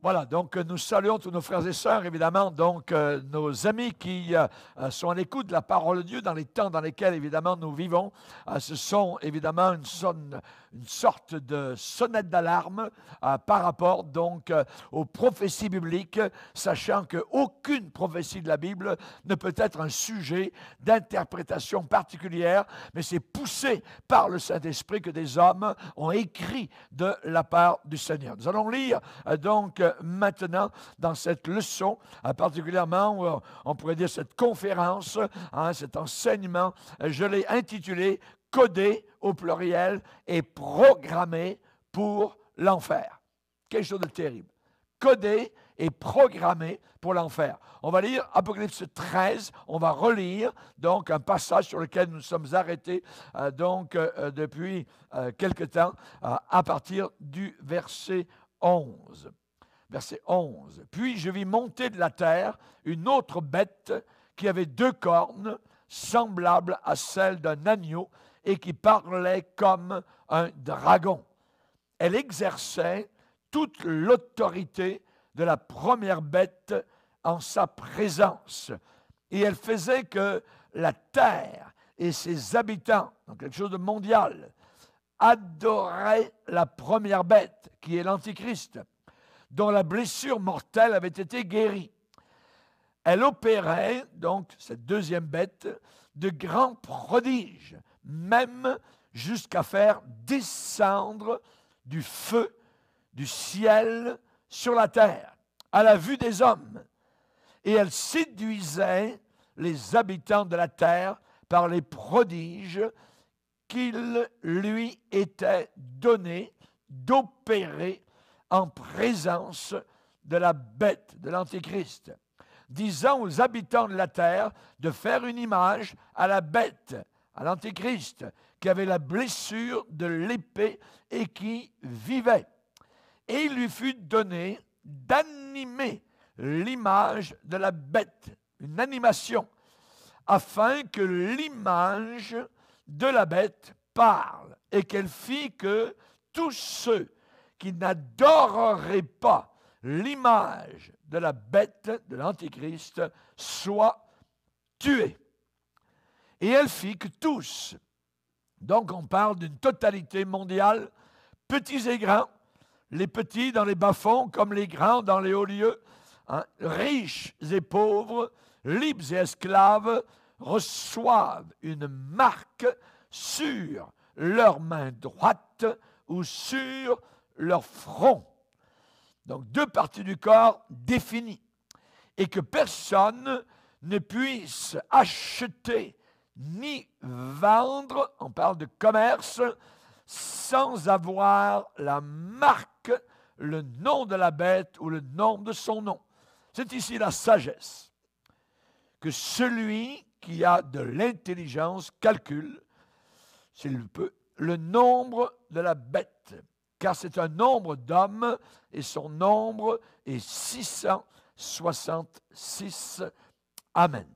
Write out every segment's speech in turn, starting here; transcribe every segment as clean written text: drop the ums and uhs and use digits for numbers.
Voilà, donc nous saluons tous nos frères et sœurs, évidemment, donc nos amis qui sont à l'écoute de la parole de Dieu dans les temps dans lesquels, évidemment, nous vivons. Ce sont, évidemment, une sorte de sonnette d'alarme par rapport, donc, aux prophéties bibliques, sachant qu'aucune prophétie de la Bible ne peut être un sujet d'interprétation particulière, mais c'est poussé par le Saint-Esprit que des hommes ont écrit de la part du Seigneur. Nous allons lire, donc, maintenant, dans cette leçon, particulièrement, on pourrait dire cette conférence, cet enseignement, je l'ai intitulé « Codé » au pluriel et programmé pour l'enfer. Quelque chose de terrible. Codé et programmé pour l'enfer. On va lire Apocalypse 13, on va relire donc un passage sur lequel nous sommes arrêtés depuis quelque temps, à partir du verset 11. Verset 11. « Puis je vis monter de la terre une autre bête qui avait 2 cornes, semblables à celles d'un agneau, et qui parlait comme un dragon. Elle exerçait toute l'autorité de la première bête en sa présence. Et elle faisait que la terre et ses habitants, donc quelque chose de mondial, adoraient la première bête, qui est l'Antichrist, dont la blessure mortelle avait été guérie. Elle opérait, donc, cette deuxième bête, de grands prodiges, même jusqu'à faire descendre du feu du ciel sur la terre, à la vue des hommes. Et elle séduisait les habitants de la terre par les prodiges qu'il lui était donné d'opérer en présence de la bête, de l'Antéchrist, disant aux habitants de la terre de faire une image à la bête, à l'Antéchrist, qui avait la blessure de l'épée et qui vivait. Et il lui fut donné d'animer l'image de la bête, une animation, afin que l'image de la bête parle et qu'elle fit que tous ceux qui n'adoreraient pas l'image de la bête de l'Antéchrist soient tués. Et elle fit que tous, donc on parle d'une totalité mondiale, petits et grands, les petits dans les bas-fonds comme les grands dans les hauts lieux, riches et pauvres, libres et esclaves, reçoivent une marque sur leur main droite ou sur leur front. Donc 2 parties du corps définies. Et que personne ne puisse acheter ni vendre, on parle de commerce, sans avoir la marque, le nom de la bête ou le nom de son nom. C'est ici la sagesse. Que celui qui a de l'intelligence calcule, s'il peut, le nombre de la bête, car c'est un nombre d'hommes et son nombre est 666. Amen.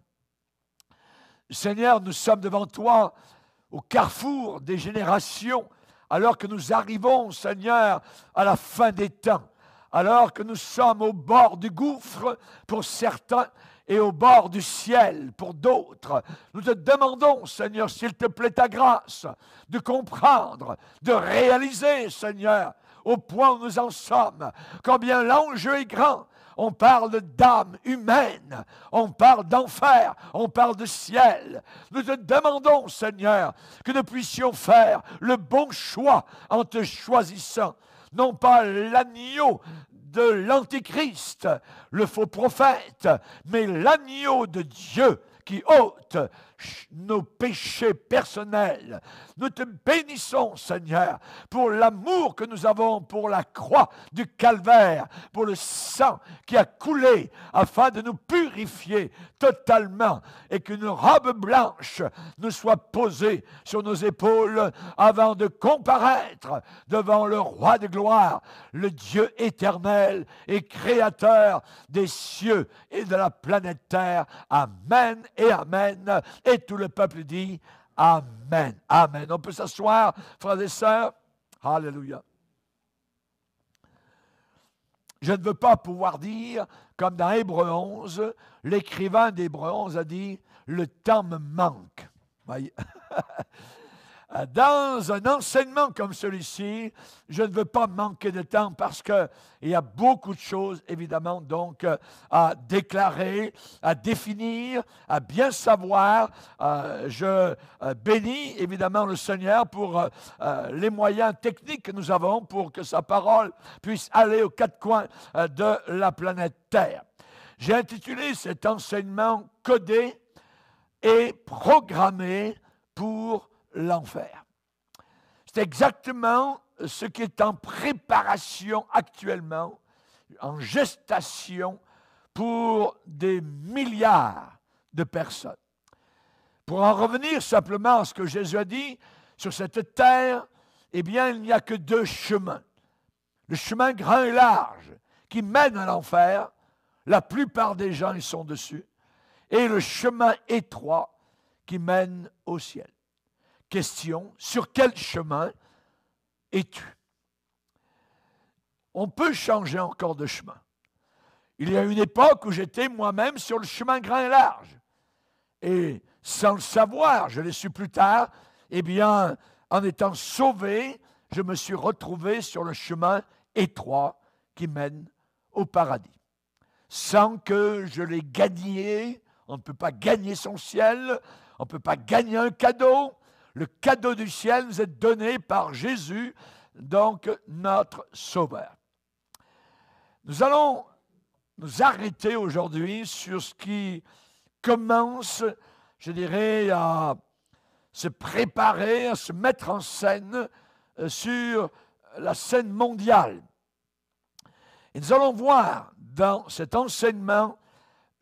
Seigneur, nous sommes devant toi au carrefour des générations, alors que nous arrivons, Seigneur, à la fin des temps, alors que nous sommes au bord du gouffre pour certains et au bord du ciel pour d'autres. Nous te demandons, Seigneur, s'il te plaît ta grâce, de comprendre, de réaliser, Seigneur, au point où nous en sommes, combien l'enjeu est grand. On parle d'âme humaine, on parle d'enfer, on parle de ciel. Nous te demandons, Seigneur, que nous puissions faire le bon choix en te choisissant, non pas l'agneau de l'Antéchrist, le faux prophète, mais l'agneau de Dieu qui ôte nos péchés personnels. Nous te bénissons, Seigneur, pour l'amour que nous avons pour la croix du calvaire, pour le sang qui a coulé afin de nous purifier totalement et qu'une robe blanche nous soit posée sur nos épaules avant de comparaître devant le roi de gloire, le Dieu éternel et créateur des cieux et de la planète Terre. Amen et amen. Et tout le peuple dit Amen. Amen. On peut s'asseoir, frères et sœurs. Alléluia. je ne veux pas pouvoir dire, comme dans Hébreux 11, l'écrivain d'Hébreux 11 a dit, le temps me manque. Voyez? Dans un enseignement comme celui-ci, je ne veux pas manquer de temps parce qu'il y a beaucoup de choses, évidemment, donc à déclarer, à définir, à bien savoir. Je bénis, évidemment, le Seigneur pour les moyens techniques que nous avons pour que sa parole puisse aller aux quatre coins de la planète Terre. J'ai intitulé cet enseignement « Codé et programmé pour l'enfer ». C'est exactement ce qui est en préparation actuellement, en gestation pour des milliards de personnes. Pour en revenir simplement à ce que Jésus a dit, sur cette terre, eh bien, il n'y a que deux chemins. Le chemin grand et large qui mène à l'enfer, la plupart des gens y sont dessus, et le chemin étroit qui mène au ciel. Question, sur quel chemin es-tu? On peut changer encore de chemin. Il y a une époque où j'étais moi-même sur le chemin grand et large. Et sans le savoir, je l'ai su plus tard, eh bien, en étant sauvé, je me suis retrouvé sur le chemin étroit qui mène au paradis. Sans que je l'ai gagné, on ne peut pas gagner son ciel, on ne peut pas gagner un cadeau. Le cadeau du ciel nous est donné par Jésus, donc notre Sauveur. Nous allons nous arrêter aujourd'hui sur ce qui commence, je dirais, à se préparer, à se mettre en scène sur la scène mondiale. Et nous allons voir dans cet enseignement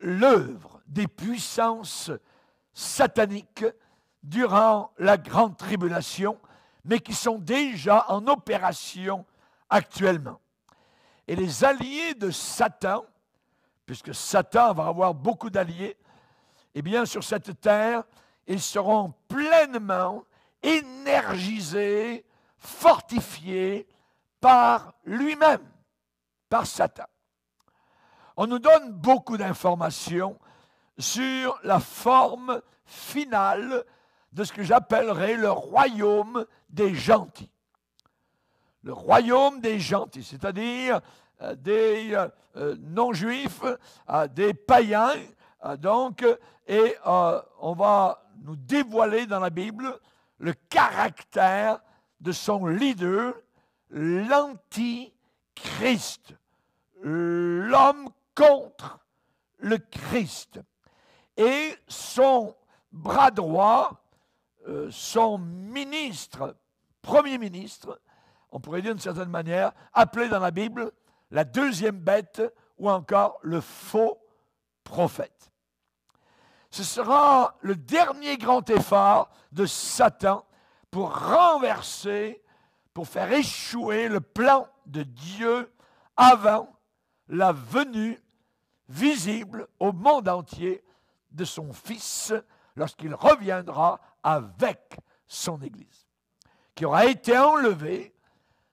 l'œuvre des puissances sataniques durant la grande tribulation, mais qui sont déjà en opération actuellement. Et les alliés de Satan, puisque Satan va avoir beaucoup d'alliés, eh bien sur cette terre, ils seront pleinement énergisés, fortifiés par lui-même, par Satan. On nous donne beaucoup d'informations sur la forme finale de ce que j'appellerais le royaume des gentils. Le royaume des gentils, c'est-à-dire des non-juifs, des païens, et on va nous dévoiler dans la Bible le caractère de son leader, l'antichrist, l'homme contre le Christ. Et son bras droit, son ministre, premier ministre, on pourrait dire d'une certaine manière, appelé dans la Bible la deuxième bête ou encore le faux prophète. Ce sera le dernier grand effort de Satan pour renverser, pour faire échouer le plan de Dieu avant la venue visible au monde entier de son Fils lorsqu'il reviendra avec son Église, qui aura été enlevée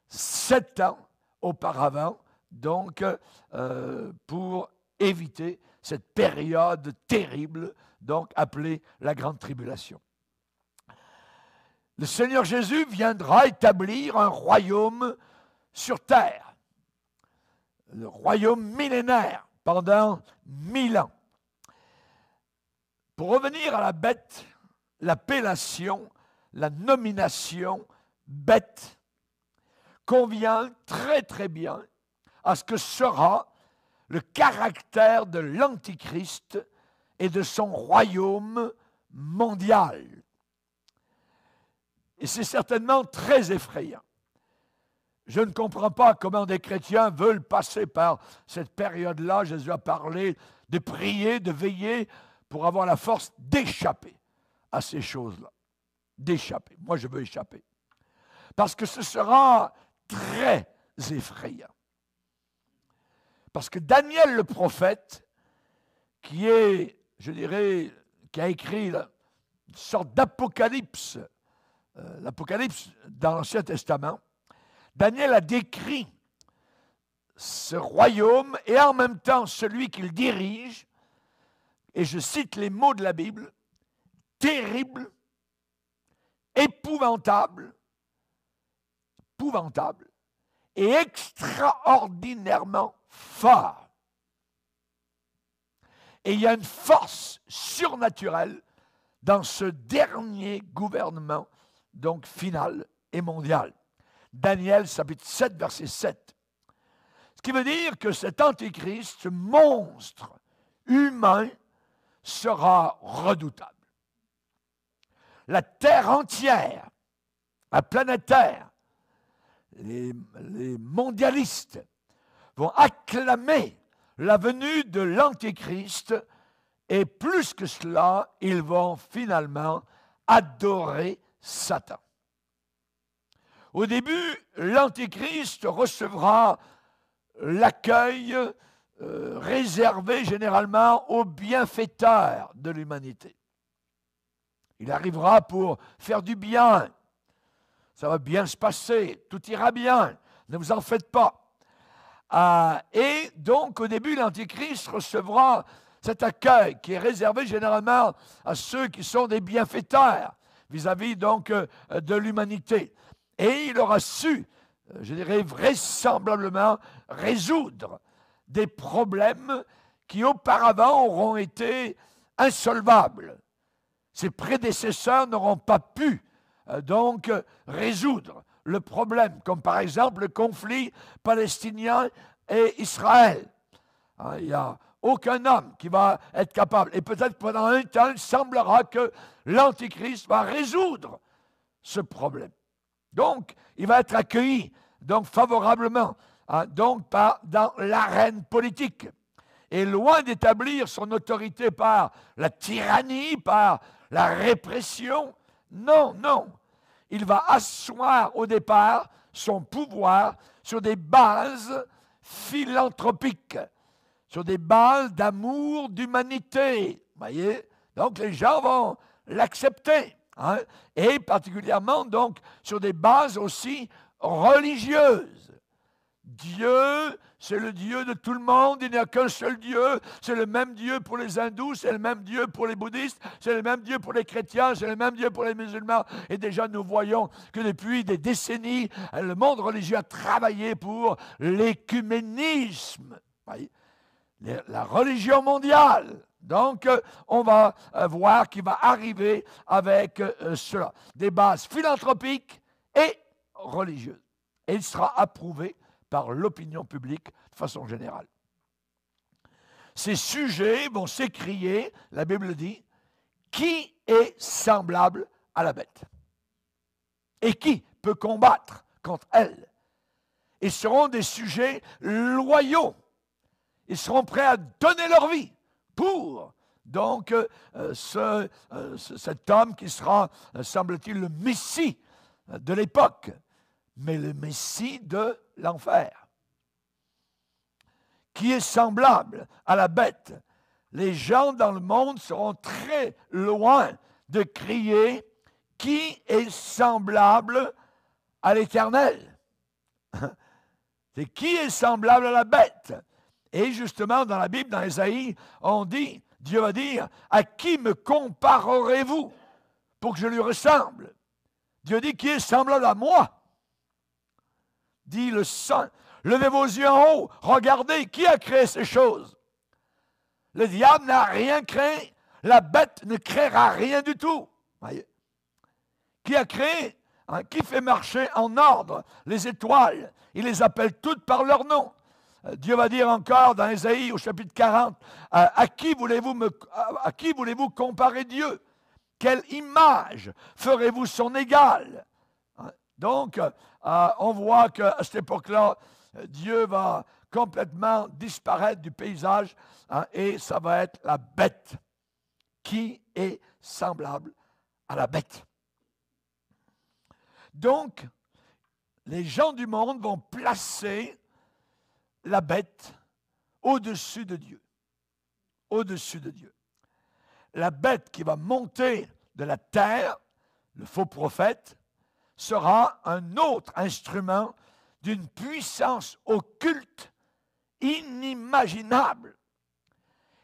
7 ans auparavant, donc pour éviter cette période terrible, donc appelée la Grande Tribulation. Le Seigneur Jésus viendra établir un royaume sur terre, le royaume millénaire, pendant 1000 ans. Pour revenir à la bête, l'appellation, la nomination bête convient très très bien à ce que sera le caractère de l'Antichrist et de son royaume mondial. Et c'est certainement très effrayant. Je ne comprends pas comment des chrétiens veulent passer par cette période-là. Jésus a parlé de prier, de veiller pour avoir la force d'échapper à ces choses-là. D'échapper. Moi, je veux échapper. Parce que ce sera très effrayant. Parce que Daniel le prophète, qui est, je dirais, qui a écrit une sorte d'apocalypse, l'Apocalypse dans l'Ancien Testament, Daniel a décrit ce royaume et en même temps celui qu'il dirige, et je cite les mots de la Bible, terrible, épouvantable et extraordinairement fort. Et il y a une force surnaturelle dans ce dernier gouvernement, donc final et mondial. Daniel, chapitre 7, verset 7. Ce qui veut dire que cet antéchrist, ce monstre humain, sera redoutable. La terre entière, la planète Terre, les mondialistes vont acclamer la venue de l'Antéchrist et plus que cela, ils vont finalement adorer Satan. Au début, l'Antéchrist recevra l'accueil réservé généralement aux bienfaiteurs de l'humanité. Il arrivera pour faire du bien. Ça va bien se passer, tout ira bien, ne vous en faites pas. Et donc, au début, l'Antéchrist recevra cet accueil qui est réservé généralement à ceux qui sont des bienfaiteurs vis-à-vis donc de l'humanité. Et il aura su, je dirais vraisemblablement, résoudre des problèmes qui auparavant auront été insolvables. Ses prédécesseurs n'auront pas pu donc résoudre le problème, comme par exemple le conflit palestinien et Israël. Il n'y a aucun homme qui va être capable, et peut-être pendant un temps, il semblera que l'Antichrist va résoudre ce problème. Donc, il va être accueilli donc favorablement donc dans l'arène politique. Et loin d'établir son autorité par la tyrannie, par la répression, non, il va asseoir au départ son pouvoir sur des bases philanthropiques, sur des bases d'amour, d'humanité. Vous voyez? Donc les gens vont l'accepter. Et particulièrement donc sur des bases aussi religieuses. Dieu, c'est le Dieu de tout le monde, il n'y a qu'un seul Dieu, c'est le même Dieu pour les hindous, c'est le même Dieu pour les bouddhistes, c'est le même Dieu pour les chrétiens, c'est le même Dieu pour les musulmans. Et déjà nous voyons que depuis des décennies, le monde religieux a travaillé pour l'écuménisme, la religion mondiale. Donc, on va voir qu'il va arriver avec cela, des bases philanthropiques et religieuses. Et il sera approuvé par l'opinion publique de façon générale. Ces sujets vont s'écrier, la Bible dit, qui est semblable à la bête? Et qui peut combattre contre elle? Ils seront des sujets loyaux. Ils seront prêts à donner leur vie pour donc cet homme qui sera, semble-t-il, le Messie de l'époque, mais le Messie de l'enfer, qui est semblable à la bête. Les gens dans le monde seront très loin de crier « Qui est semblable à l'Éternel ?» C'est qui est semblable à la bête? Et justement, dans la Bible, dans Ésaïe, on dit, Dieu va dire, à qui me comparerez-vous pour que je lui ressemble? Dieu dit, qui est semblable à moi? Dit le Saint, levez vos yeux en haut, regardez, qui a créé ces choses? Le diable n'a rien créé, la bête ne créera rien du tout. Voyez? Qui a créé? Qui fait marcher en ordre les étoiles? Il les appelle toutes par leur nom. Dieu va dire encore dans Ésaïe au chapitre 40, à qui voulez-vous comparer Dieu? Quelle image ferez-vous son égal? Donc, on voit qu'à cette époque-là, Dieu va complètement disparaître du paysage et ça va être la bête qui est semblable à la bête. Donc, les gens du monde vont placer la bête au-dessus de Dieu. Au-dessus de Dieu. La bête qui va monter de la terre, le faux prophète, sera un autre instrument d'une puissance occulte inimaginable.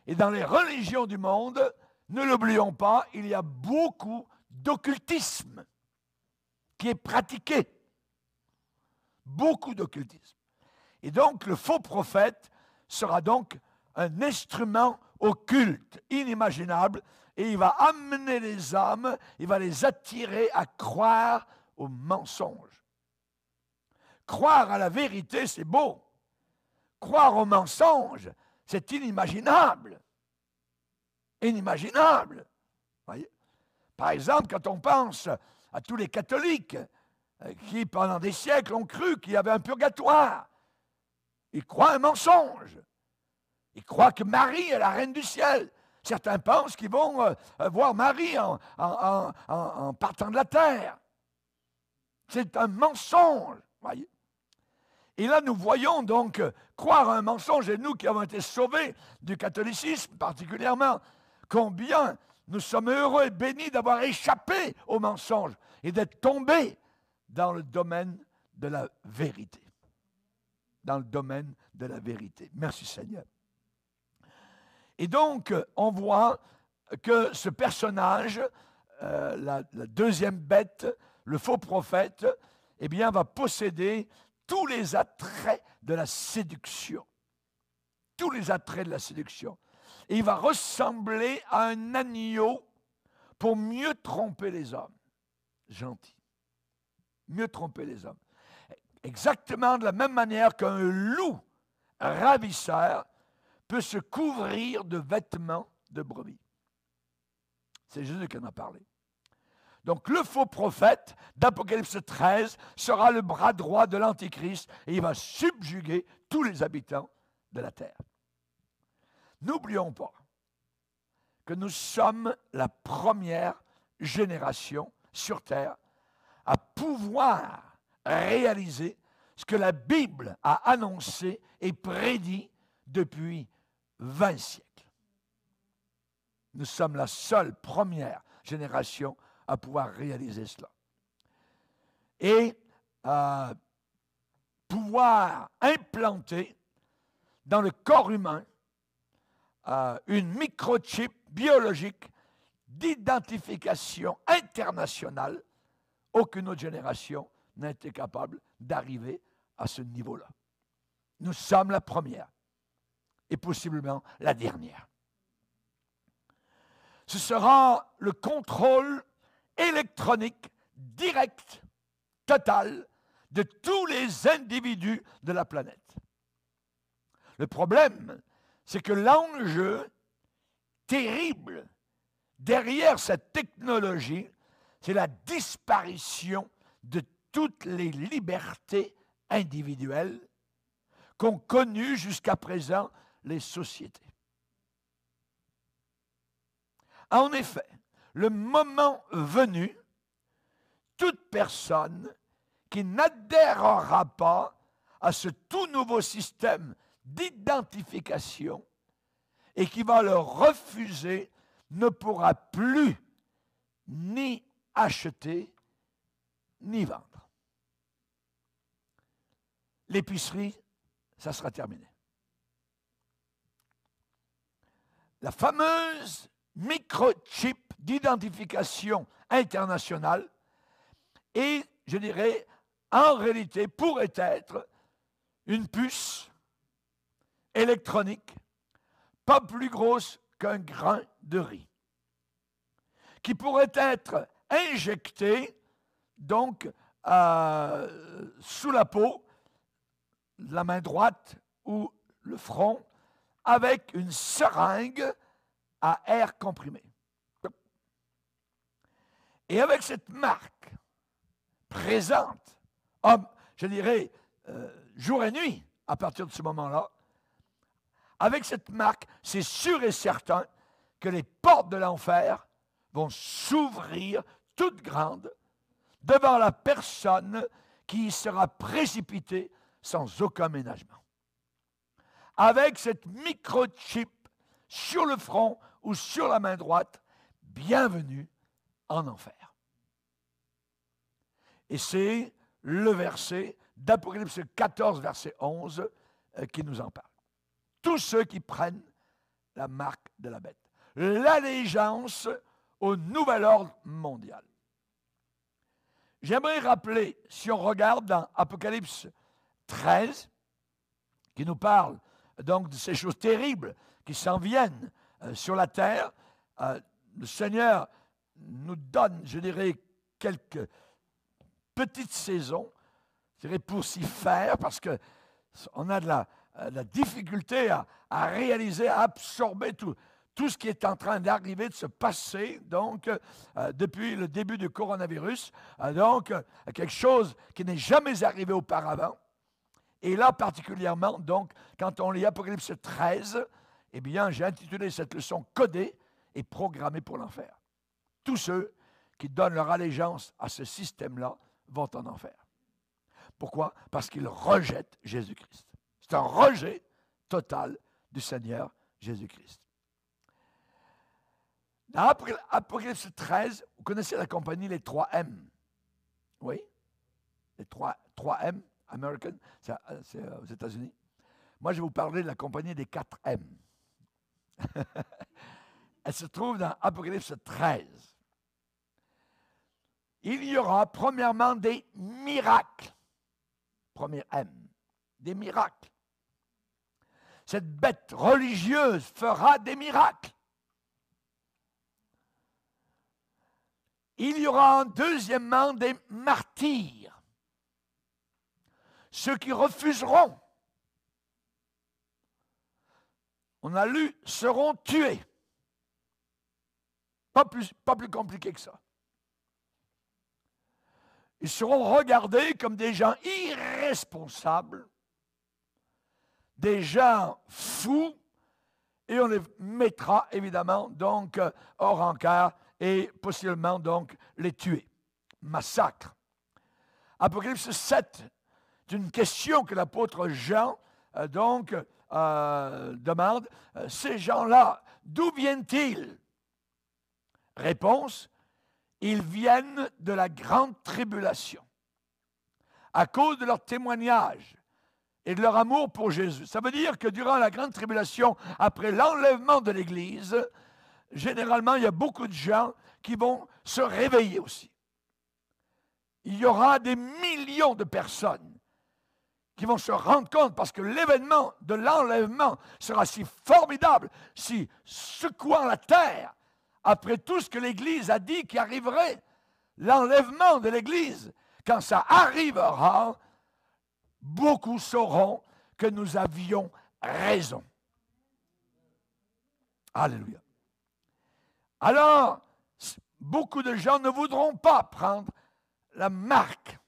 Et dans les religions du monde, ne l'oublions pas, il y a beaucoup d'occultisme qui est pratiqué. Beaucoup d'occultisme. Et donc, le faux prophète sera donc un instrument occulte, inimaginable, et il va amener les âmes, il va les attirer à croire au mensonge. Croire à la vérité, c'est beau. Croire au mensonge, c'est inimaginable. Inimaginable. Voyez? Par exemple, quand on pense à tous les catholiques qui, pendant des siècles, ont cru qu'il y avait un purgatoire, ils croient un mensonge. Ils croient que Marie est la reine du ciel. Certains pensent qu'ils vont voir Marie en partant de la terre. C'est un mensonge, voyez. Et là, nous voyons donc croire à un mensonge, et nous qui avons été sauvés du catholicisme particulièrement, combien nous sommes heureux et bénis d'avoir échappé au mensonge et d'être tombés dans le domaine de la vérité. Dans le domaine de la vérité. Merci Seigneur. Et donc, on voit que ce personnage, la deuxième bête, le faux prophète, eh bien, va posséder tous les attraits de la séduction. Tous les attraits de la séduction. Et il va ressembler à un agneau pour mieux tromper les hommes. Gentil. Mieux tromper les hommes. Exactement de la même manière qu'un loup ravisseur peut se couvrir de vêtements de brebis. C'est Jésus qui en a parlé. Donc le faux prophète d'Apocalypse 13 sera le bras droit de l'Antichrist et il va subjuguer tous les habitants de la terre. N'oublions pas que nous sommes la première génération sur terre à pouvoir réaliser ce que la Bible a annoncé et prédit depuis 20 siècles. Nous sommes la seule première génération à pouvoir réaliser cela. Et pouvoir implanter dans le corps humain une microchip biologique d'identification internationale. Aucune autre génération n'a été capable d'arriver à ce niveau-là. Nous sommes la première et possiblement la dernière. Ce sera le contrôle électronique direct, total, de tous les individus de la planète. Le problème, c'est que l'enjeu terrible derrière cette technologie, c'est la disparition de toutes les libertés individuelles qu'ont connues jusqu'à présent les sociétés. En effet, le moment venu, toute personne qui n'adhérera pas à ce tout nouveau système d'identification et qui va le refuser ne pourra plus ni acheter ni vendre. L'épicerie, ça sera terminé. La fameuse microchip d'identification internationale et, je dirais, en réalité, pourrait être une puce électronique pas plus grosse qu'un grain de riz, qui pourrait être injectée donc sous la peau, la main droite ou le front, avec une seringue à air comprimé. Et avec cette marque présente, je dirais, jour et nuit, à partir de ce moment-là, avec cette marque, c'est sûr et certain que les portes de l'enfer vont s'ouvrir toutes grandes devant la personne qui y sera précipitée sans aucun ménagement. Avec cette microchip sur le front ou sur la main droite, bienvenue en enfer. Et c'est le verset d'Apocalypse 14, verset 11, qui nous en parle. tous ceux qui prennent la marque de la bête. L'allégeance au nouvel ordre mondial. J'aimerais rappeler, si on regarde dans Apocalypse 13, qui nous parle donc de ces choses terribles qui s'en viennent sur la terre, le Seigneur nous donne, je dirais, quelques petites saisons, je dirais, pour s'y faire, parce qu'on a de la difficulté à réaliser, à absorber tout ce qui est en train d'arriver, de se passer, donc, depuis le début du coronavirus, donc, quelque chose qui n'est jamais arrivé auparavant. Et là, particulièrement, donc, quand on lit Apocalypse 13, eh bien, j'ai intitulé cette leçon « Codée et programmée pour l'enfer ». Tous ceux qui donnent leur allégeance à ce système-là vont en enfer. Pourquoi? Parce qu'ils rejettent Jésus-Christ. C'est un rejet total du Seigneur Jésus-Christ. Dans Apocalypse 13, vous connaissez la compagnie les 3M. Oui? Les 3M, American, c'est aux États-Unis. Moi, je vais vous parler de la compagnie des 4M. Elle se trouve dans Apocalypse 13. Il y aura premièrement des miracles. Premier M. Des miracles. Cette bête religieuse fera des miracles. Il y aura deuxièmement des martyrs. Ceux qui refuseront, on a lu, seront tués. Pas plus compliqué que ça. Ils seront regardés comme des gens irresponsables, des gens fous, et on les mettra évidemment donc hors encart et possiblement donc les tuer. Massacre. Apocalypse 7, c'est une question que l'apôtre Jean demande. Ces gens-là, d'où viennent-ils? Réponse, ils viennent de la grande tribulation à cause de leur témoignage et de leur amour pour Jésus. Ça veut dire que durant la grande tribulation, après l'enlèvement de l'Église, généralement, il y a beaucoup de gens qui vont se réveiller aussi. Il y aura des millions de personnes qui vont se rendre compte parce que l'événement de l'enlèvement sera si formidable, si secouant la terre, après tout ce que l'Église a dit qui arriverait, l'enlèvement de l'Église, quand ça arrivera, beaucoup sauront que nous avions raison. Alléluia. Alors, beaucoup de gens ne voudront pas prendre la marque,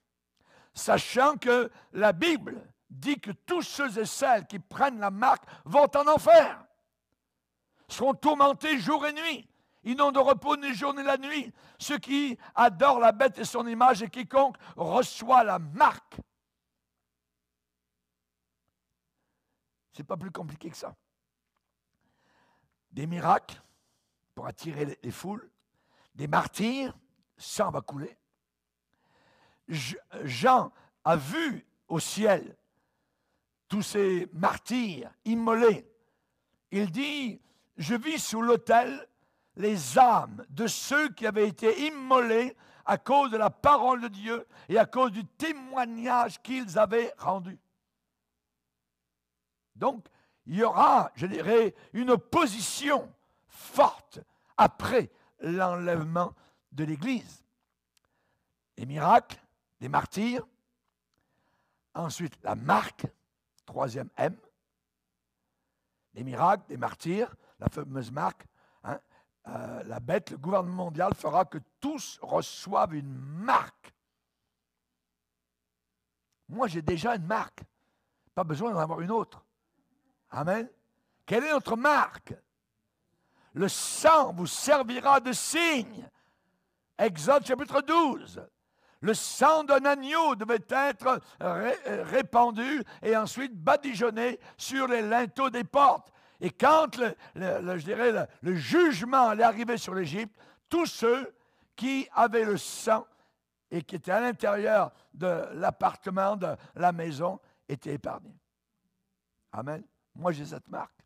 sachant que la Bible dit que tous ceux et celles qui prennent la marque vont en enfer, seront tourmentés jour et nuit. Ils n'ont de repos ni jour ni la nuit. Ceux qui adorent la bête et son image et quiconque reçoit la marque. C'est pas plus compliqué que ça. Des miracles pour attirer les foules, des martyrs, sang va couler. Jean a vu au ciel tous ces martyrs immolés. Il dit, je vis sous l'autel les âmes de ceux qui avaient été immolés à cause de la parole de Dieu et à cause du témoignage qu'ils avaient rendu. Donc, il y aura, je dirais, une opposition forte après l'enlèvement de l'Église. Des miracles, des martyrs. Ensuite, la marque, troisième M. Des miracles, des martyrs, la fameuse marque. La bête, le gouvernement mondial fera que tous reçoivent une marque. Moi, j'ai déjà une marque. Pas besoin d'en avoir une autre. Amen. Quelle est notre marque? Le sang vous servira de signe. Exode chapitre 12. Le sang d'un agneau devait être répandu et ensuite badigeonné sur les linteaux des portes. Et quand le jugement allait arriver sur l'Égypte, tous ceux qui avaient le sang et qui étaient à l'intérieur de l'appartement, de la maison, étaient épargnés. Amen. Moi, j'ai cette marque.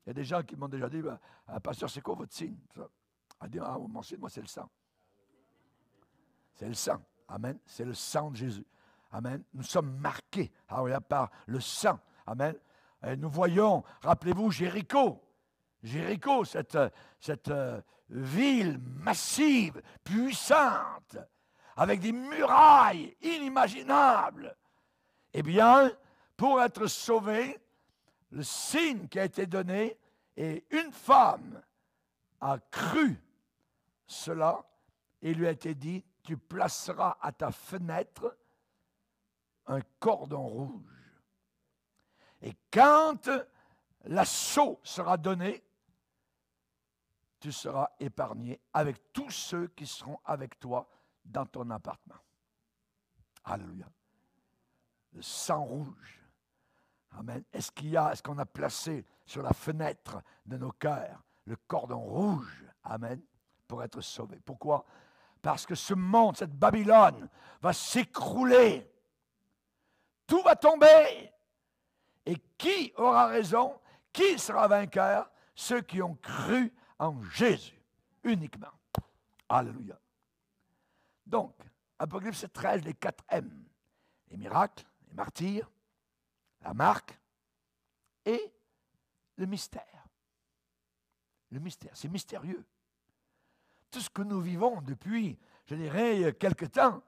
Il y a des gens qui m'ont déjà dit, ben, pasteur, c'est quoi votre signe? On dit, ah, mon signe, moi, c'est le sang. C'est le sang. Amen. C'est le sang de Jésus. Amen. Nous sommes marqués par le sang. Amen. Et nous voyons, rappelez-vous, Jéricho. Jéricho, cette ville massive, puissante, avec des murailles inimaginables. Eh bien, pour être sauvé, le signe qui a été donné, et une femme a cru cela, et lui a été dit, tu placeras à ta fenêtre un cordon rouge. Et quand l'assaut sera donné, tu seras épargné avec tous ceux qui seront avec toi dans ton appartement. Alléluia. Le sang rouge. Amen. Est-ce qu'on a placé sur la fenêtre de nos cœurs le cordon rouge? Amen. Pour être sauvé. Pourquoi? Parce que ce monde, cette Babylone, va s'écrouler. Tout va tomber. Et qui aura raison? Qui sera vainqueur? Ceux qui ont cru en Jésus uniquement. Alléluia. Donc, Apocalypse 13, les 4 M. Les miracles, les martyrs, la marque et le mystère. Le mystère, c'est mystérieux. Tout ce que nous vivons depuis, je dirais, quelque temps,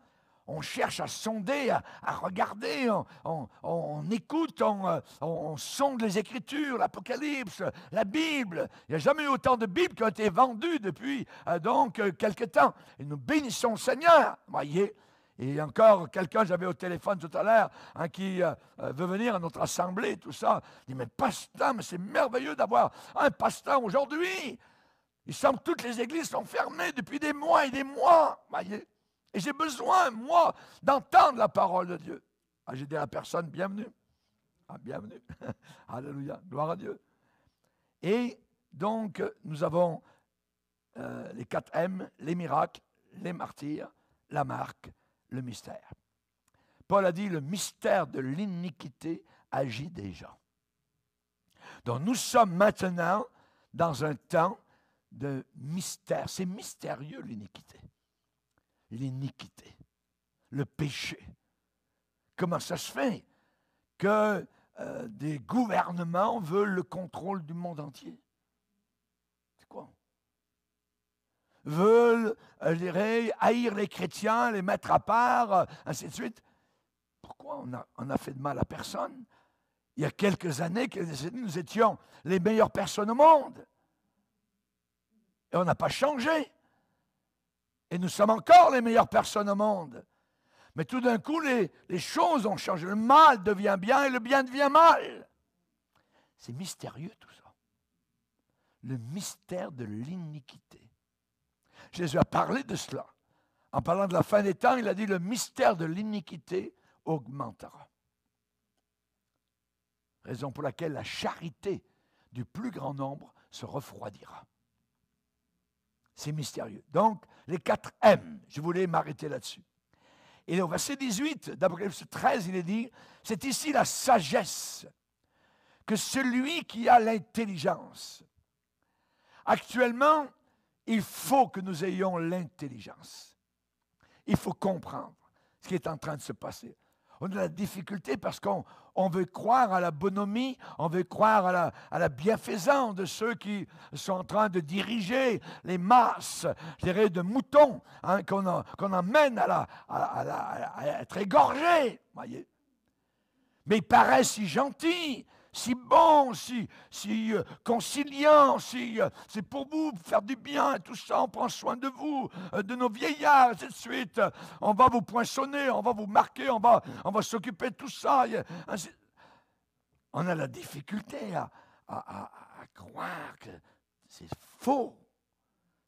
on cherche à sonder, à regarder, on écoute, on sonde les Écritures, l'Apocalypse, la Bible. Il n'y a jamais eu autant de Bibles qui ont été vendues depuis quelque temps. Et nous bénissons le Seigneur, voyez. Et encore quelqu'un, j'avais au téléphone tout à l'heure, qui veut venir à notre assemblée, tout ça. Il dit, mais pasteur, mais c'est merveilleux d'avoir un pasteur aujourd'hui. Il semble que toutes les églises sont fermées depuis des mois et des mois, voyez. Et j'ai besoin, moi, d'entendre la parole de Dieu. Ah, j'ai dit à la personne, bienvenue. Ah, bienvenue. Alléluia, gloire à Dieu. Et donc, nous avons les 4 M, les miracles, les martyrs, la marque, le mystère. Paul a dit, le mystère de l'iniquité agit déjà. Donc, nous sommes maintenant dans un temps de mystère. C'est mystérieux, l'iniquité. L'iniquité, le péché. Comment ça se fait que des gouvernements veulent le contrôle du monde entier? C'est quoi? Veulent, je dirais, haïr les chrétiens, les mettre à part, ainsi de suite. Pourquoi on a fait de mal à personne? Il y a quelques années, nous étions les meilleures personnes au monde. Et on n'a pas changé. Et nous sommes encore les meilleures personnes au monde. Mais tout d'un coup, les choses ont changé. Le mal devient bien et le bien devient mal. C'est mystérieux tout ça. Le mystère de l'iniquité. Jésus a parlé de cela. En parlant de la fin des temps, il a dit le mystère de l'iniquité augmentera. Raison pour laquelle la charité du plus grand nombre se refroidira. C'est mystérieux. Donc, les 4 M, je voulais m'arrêter là-dessus. Et au verset 18 d'Apocalypse 13, il est dit, c'est ici la sagesse, que celui qui a l'intelligence. Actuellement, il faut que nous ayons l'intelligence. Il faut comprendre ce qui est en train de se passer. On a la difficulté parce qu'on veut croire à la bonhomie, on veut croire à la bienfaisance de ceux qui sont en train de diriger les masses, je dirais, de moutons, qu'on emmène à être égorgés, voyez. Mais il paraît si gentil, si bon, si conciliant, c'est pour vous faire du bien, tout ça, on prend soin de vous, de nos vieillards, et ainsi de suite. On va vous poinçonner, on va vous marquer, on va s'occuper de tout ça. On a la difficulté à croire que c'est faux,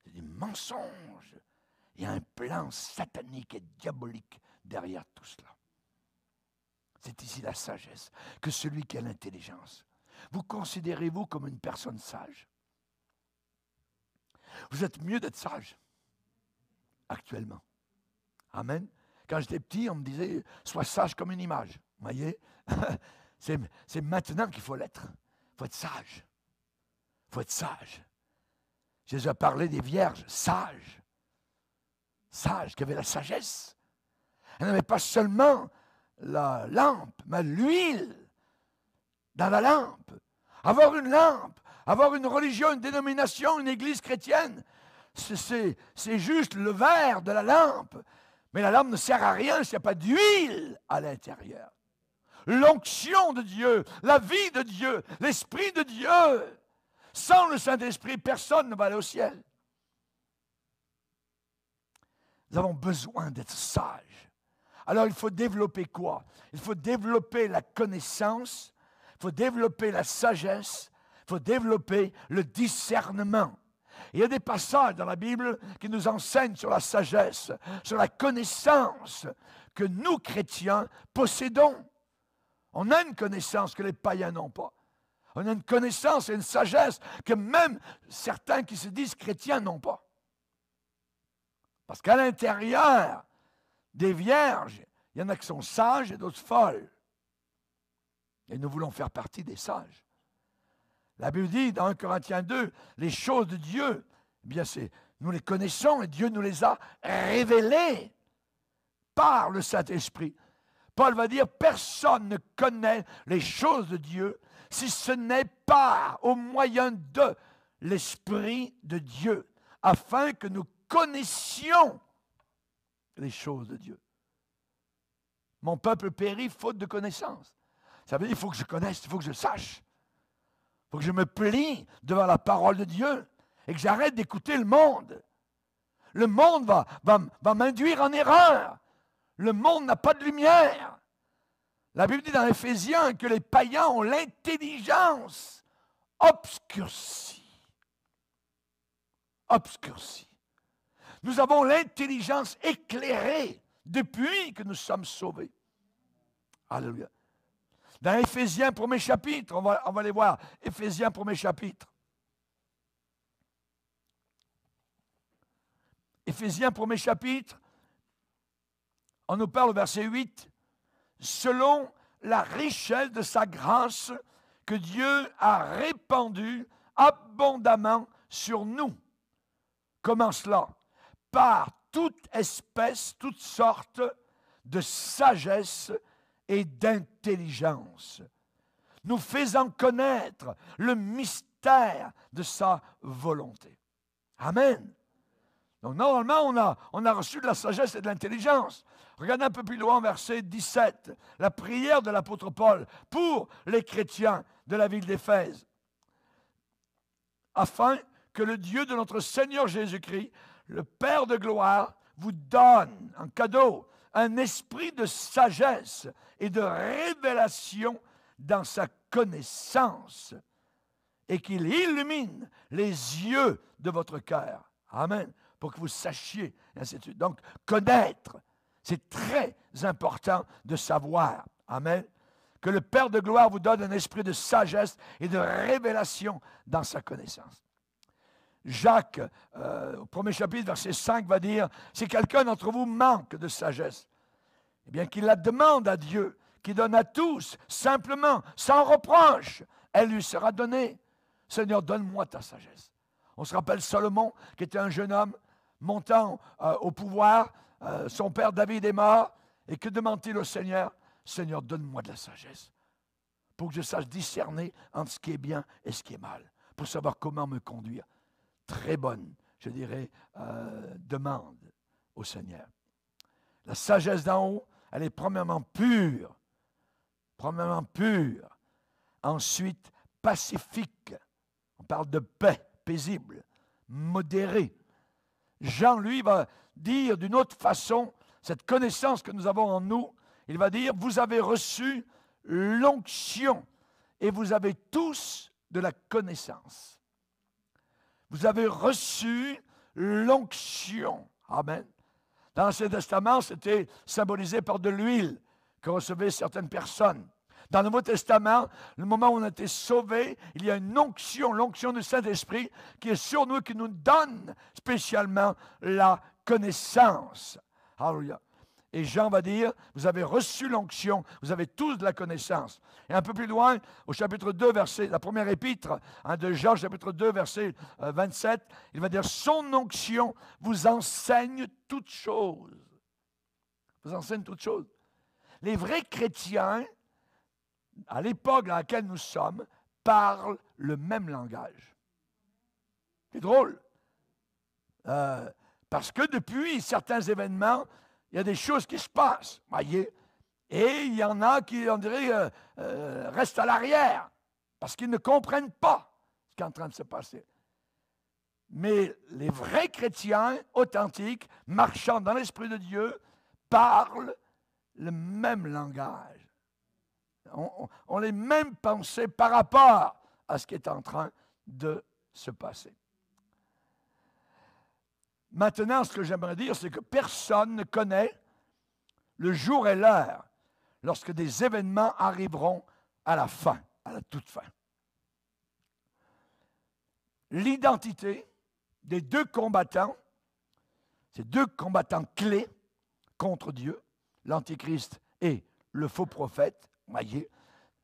c'est des mensonges. Il y a un plan satanique et diabolique derrière tout cela. C'est ici la sagesse, que celui qui a l'intelligence. Vous considérez-vous comme une personne sage? Vous êtes mieux d'être sage, actuellement. Amen. Quand j'étais petit, on me disait, sois sage comme une image. Vous voyez? C'est maintenant qu'il faut l'être. Il faut être sage. Il faut être sage. Jésus a parlé des vierges sages. Sages, qui avaient la sagesse. Elle n'avait pas seulement la lampe, mais l'huile dans la lampe. Avoir une lampe, avoir une religion, une dénomination, une église chrétienne, c'est juste le verre de la lampe. Mais la lampe ne sert à rien s'il n'y a pas d'huile à l'intérieur. L'onction de Dieu, la vie de Dieu, l'Esprit de Dieu. Sans le Saint-Esprit, personne ne va aller au ciel. Nous avons besoin d'être sages. Alors il faut développer quoi? Il faut développer la connaissance, il faut développer la sagesse, il faut développer le discernement. Il y a des passages dans la Bible qui nous enseignent sur la sagesse, sur la connaissance que nous, chrétiens, possédons. On a une connaissance que les païens n'ont pas. On a une connaissance et une sagesse que même certains qui se disent chrétiens n'ont pas. Parce qu'à l'intérieur des vierges, il y en a qui sont sages et d'autres folles. Et nous voulons faire partie des sages. La Bible dit dans 1 Corinthiens 2, les choses de Dieu, eh bien nous les connaissons et Dieu nous les a révélées par le Saint-Esprit. Paul va dire, personne ne connaît les choses de Dieu si ce n'est pas au moyen de l'Esprit de Dieu, afin que nous connaissions les choses de Dieu. Mon peuple périt faute de connaissance. Ça veut dire qu'il faut que je connaisse, il faut que je sache. Il faut que je me plie devant la parole de Dieu et que j'arrête d'écouter le monde. Le monde va m'induire en erreur. Le monde n'a pas de lumière. La Bible dit dans Éphésiens que les païens ont l'intelligence obscurcie. Obscurcie. Nous avons l'intelligence éclairée depuis que nous sommes sauvés. Alléluia. Dans Éphésiens, premier chapitre, on va aller voir. Éphésiens, premier chapitre. Éphésiens, premier chapitre, on nous parle au verset 8, selon la richesse de sa grâce que Dieu a répandue abondamment sur nous. Comment cela? Par toute espèce, toutes sortes de sagesse et d'intelligence, nous faisant connaître le mystère de sa volonté. Amen. Donc normalement, on a reçu de la sagesse et de l'intelligence. Regardez un peu plus loin, verset 17, la prière de l'apôtre Paul pour les chrétiens de la ville d'Éphèse. Afin que le Dieu de notre Seigneur Jésus-Christ, le Père de gloire, vous donne en cadeau un esprit de sagesse et de révélation dans sa connaissance et qu'il illumine les yeux de votre cœur. Amen. Pour que vous sachiez, et ainsi de suite. Donc, connaître, c'est très important de savoir. Amen. Que le Père de gloire vous donne un esprit de sagesse et de révélation dans sa connaissance. Jacques, au premier chapitre, verset 5, va dire, si quelqu'un d'entre vous manque de sagesse, eh bien qu'il la demande à Dieu, qui donne à tous, simplement, sans reproche, elle lui sera donnée. Seigneur, donne-moi ta sagesse. On se rappelle Salomon, qui était un jeune homme, montant au pouvoir, son père David est mort, et que demande-t-il au Seigneur? Seigneur, donne-moi de la sagesse, pour que je sache discerner entre ce qui est bien et ce qui est mal, pour savoir comment me conduire. Très bonne, je dirais, demande au Seigneur. La sagesse d'en haut, elle est premièrement pure. Premièrement pure. Ensuite, pacifique. On parle de paix, paisible, modérée. Jean, lui, va dire d'une autre façon, cette connaissance que nous avons en nous, il va dire, vous avez reçu l'onction et vous avez tous de la connaissance. Vous avez reçu l'onction. Amen. Dans l'Ancien Testament, c'était symbolisé par de l'huile que recevaient certaines personnes. Dans le Nouveau Testament, le moment où on a été sauvés, il y a une onction, l'onction du Saint-Esprit qui est sur nous, qui nous donne spécialement la connaissance. Alléluia. Et Jean va dire, vous avez reçu l'onction, vous avez tous de la connaissance. Et un peu plus loin, au chapitre 2, la première épître de Jean, chapitre 2, verset 27, il va dire, son onction vous enseigne toutes choses. Vous enseigne toutes choses. Les vrais chrétiens, à l'époque dans laquelle nous sommes, parlent le même langage. C'est drôle. Parce que depuis certains événements, il y a des choses qui se passent, voyez, et il y en a qui, on dirait, restent à l'arrière, parce qu'ils ne comprennent pas ce qui est en train de se passer. Mais les vrais chrétiens authentiques, marchant dans l'Esprit de Dieu, parlent le même langage. On les mêmes pensées par rapport à ce qui est en train de se passer. Maintenant, ce que j'aimerais dire, c'est que personne ne connaît le jour et l'heure lorsque des événements arriveront à la fin, à la toute fin. L'identité des deux combattants, ces deux combattants clés contre Dieu, l'Antichrist et le faux prophète, voyez,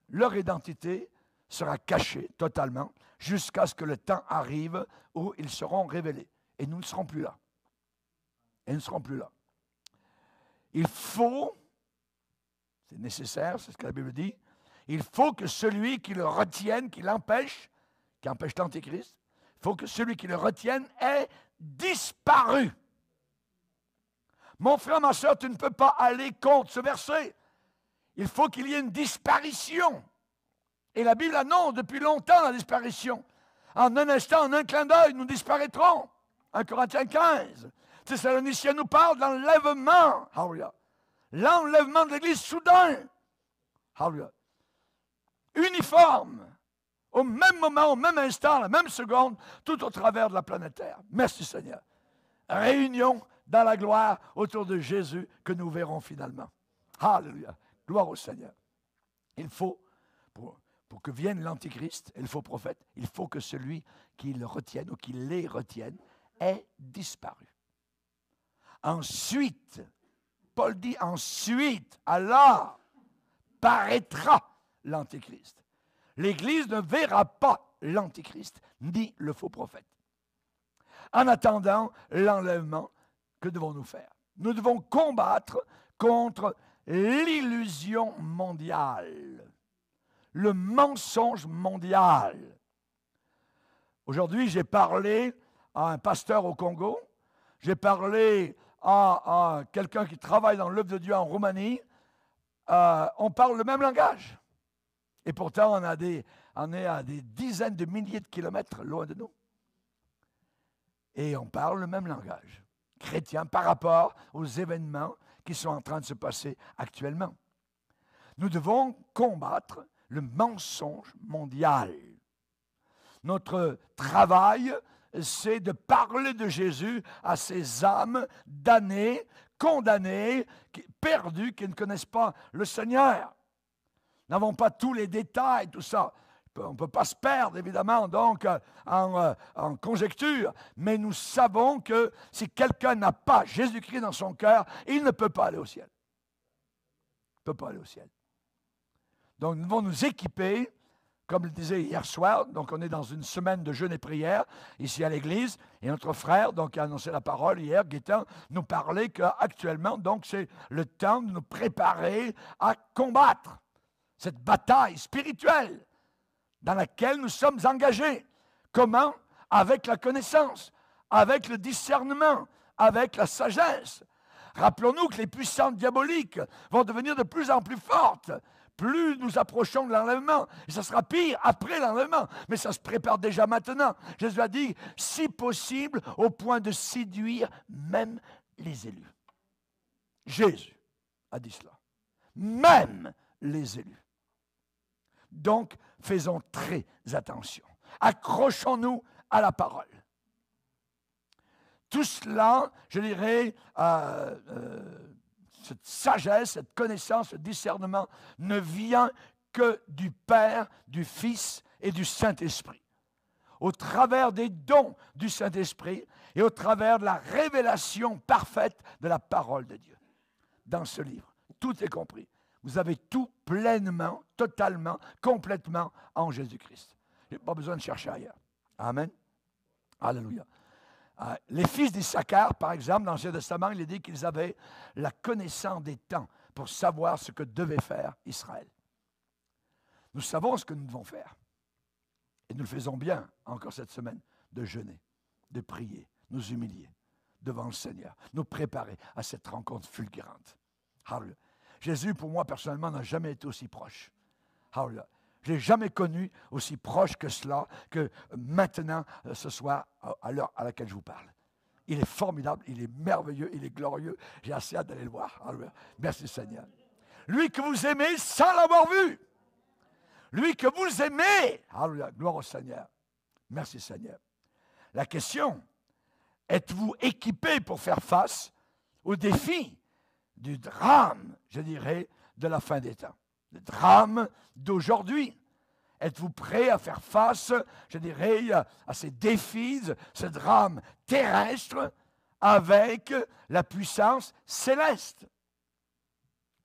leur identité sera cachée totalement jusqu'à ce que le temps arrive où ils seront révélés. Et nous ne serons plus là. Et nous ne serons plus là. Il faut, c'est nécessaire, c'est ce que la Bible dit, il faut que celui qui le retienne, qui empêche l'Antéchrist, il faut que celui qui le retienne ait disparu. Mon frère, ma soeur, tu ne peux pas aller contre ce verset. Il faut qu'il y ait une disparition. Et la Bible annonce depuis longtemps la disparition. En un instant, en un clin d'œil, nous disparaîtrons. 1 Corinthiens 15. Thessaloniciens nous parle de l'enlèvement. Hallelujah. L'enlèvement de l'Église soudain. Hallelujah. Uniforme. Au même moment, au même instant, la même seconde, tout au travers de la planète Terre. Merci Seigneur. Réunion dans la gloire autour de Jésus que nous verrons finalement. Alléluia. Gloire au Seigneur. Il faut, pour que vienne l'Antichrist et le faux prophète, il faut que celui qui le retienne ou qui les retienne ait disparu. Ensuite, Paul dit ensuite, alors paraîtra l'Antichrist. L'Église ne verra pas l'Antichrist ni le faux prophète. En attendant l'enlèvement, que devons-nous faire? Nous devons combattre contre l'illusion mondiale, le mensonge mondial. Aujourd'hui, j'ai parlé à un pasteur au Congo, j'ai parlé à quelqu'un qui travaille dans l'œuvre de Dieu en Roumanie. On parle le même langage. Et pourtant, on est à des dizaines de milliers de kilomètres loin de nous. Et on parle le même langage chrétien par rapport aux événements qui sont en train de se passer actuellement. Nous devons combattre le mensonge mondial. Notre travail, c'est de parler de Jésus à ces âmes damnées, condamnées, perdues, qui ne connaissent pas le Seigneur. Nous n'avons pas tous les détails, tout ça. On ne peut pas se perdre, évidemment, donc, en conjecture, mais nous savons que si quelqu'un n'a pas Jésus-Christ dans son cœur, il ne peut pas aller au ciel. Il ne peut pas aller au ciel. Donc, nous devons nous équiper, comme le disait hier soir, donc on est dans une semaine de jeûne et prière, ici à l'église, et notre frère, donc, qui a annoncé la parole hier, Gaétan, nous parlait qu'actuellement, donc, c'est le temps de nous préparer à combattre cette bataille spirituelle dans laquelle nous sommes engagés. Comment? Avec la connaissance, avec le discernement, avec la sagesse. Rappelons-nous que les puissances diaboliques vont devenir de plus en plus fortes, plus nous approchons de l'enlèvement. Et ça sera pire après l'enlèvement, mais ça se prépare déjà maintenant. Jésus a dit, si possible, au point de séduire même les élus. Jésus a dit cela. Même les élus. Donc, faisons très attention. Accrochons-nous à la parole. Tout cela, je dirais, cette sagesse, cette connaissance, ce discernement ne vient que du Père, du Fils et du Saint-Esprit. Au travers des dons du Saint-Esprit et au travers de la révélation parfaite de la parole de Dieu. dans ce livre. Tout est compris. Vous avez tout pleinement, totalement, complètement en Jésus-Christ. Je n'ai pas besoin de chercher ailleurs. Amen. Alléluia. Les fils d'Issachar, par exemple, dans l'Ancien Testament, il est dit qu'ils avaient la connaissance des temps pour savoir ce que devait faire Israël. Nous savons ce que nous devons faire. Et nous le faisons bien, encore cette semaine, de jeûner, de prier, nous humilier devant le Seigneur, nous préparer à cette rencontre fulgurante. Hallelujah. Jésus, pour moi, personnellement, n'a jamais été aussi proche. Hallelujah. Je ne l'ai jamais connu aussi proche que cela, que maintenant, ce soir, à l'heure à laquelle je vous parle. Il est formidable, il est merveilleux, il est glorieux. J'ai assez hâte d'aller le voir. Hallelujah. Merci Seigneur. Lui que vous aimez sans l'avoir vu. Lui que vous aimez. Hallelujah. Gloire au Seigneur. Merci Seigneur. La question, êtes-vous équipé pour faire face au défi du drame, je dirais, de la fin des temps? Le drame d'aujourd'hui. Êtes-vous prêt à faire face, je dirais, à ces défis, ce drame terrestre avec la puissance céleste?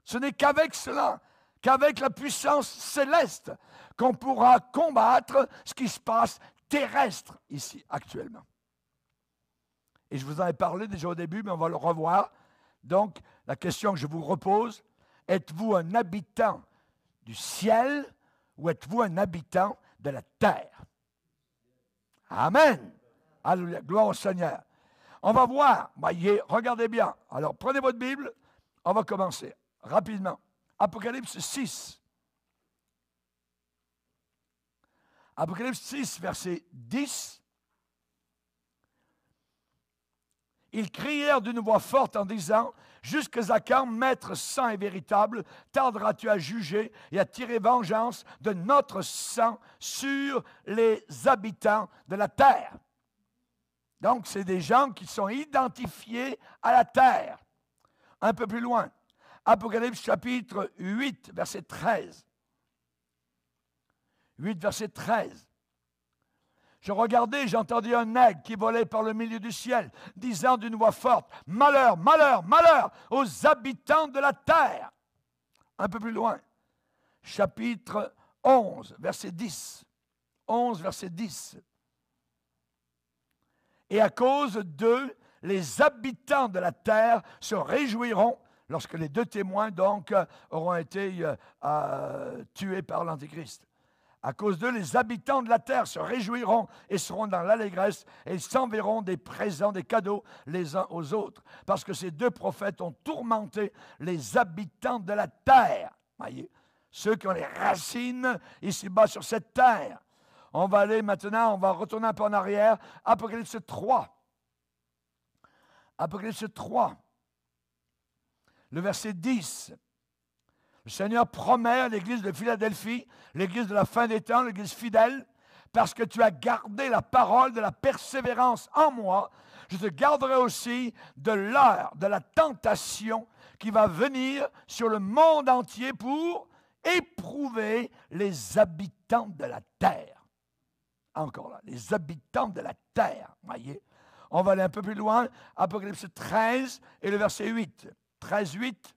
Ce n'est qu'avec cela, qu'avec la puissance céleste, qu'on pourra combattre ce qui se passe terrestre ici, actuellement. Et je vous en ai parlé déjà au début, mais on va le revoir. Donc, la question que je vous repose, êtes-vous un habitant du ciel ou êtes-vous un habitant de la terre? Amen. Alléluia. Gloire au Seigneur. On va voir. Regardez bien. Alors, prenez votre Bible. On va commencer rapidement. Apocalypse 6. Apocalypse 6, verset 10. Ils crièrent d'une voix forte en disant, « Jusqu'à quand, Maître saint et véritable, tarderas-tu à juger et à tirer vengeance de notre sang sur les habitants de la terre? » Donc, c'est des gens qui sont identifiés à la terre. Un peu plus loin, Apocalypse chapitre 8, verset 13. 8, verset 13. Je regardais, j'entendis un aigle qui volait par le milieu du ciel, disant d'une voix forte, « Malheur, malheur, malheur aux habitants de la terre !» Un peu plus loin, chapitre 11, verset 10. 11, verset 10. Et à cause d'eux, les habitants de la terre se réjouiront lorsque les deux témoins, donc, auront été tués par l'Antéchrist. À cause d'eux, les habitants de la terre se réjouiront et seront dans l'allégresse et ils s'enverront des présents, des cadeaux les uns aux autres. Parce que ces deux prophètes ont tourmenté les habitants de la terre. Voyez, ceux qui ont les racines ici-bas sur cette terre. On va aller maintenant, on va retourner un peu en arrière. Apocalypse 3. Apocalypse 3. Le verset 10. Le Seigneur promet à l'église de Philadelphie, l'église de la fin des temps, l'église fidèle, parce que tu as gardé la parole de la persévérance en moi, je te garderai aussi de l'heure, de la tentation qui va venir sur le monde entier pour éprouver les habitants de la terre. Encore là, les habitants de la terre, voyez. On va aller un peu plus loin, Apocalypse 13 et le verset 8. 13, 8.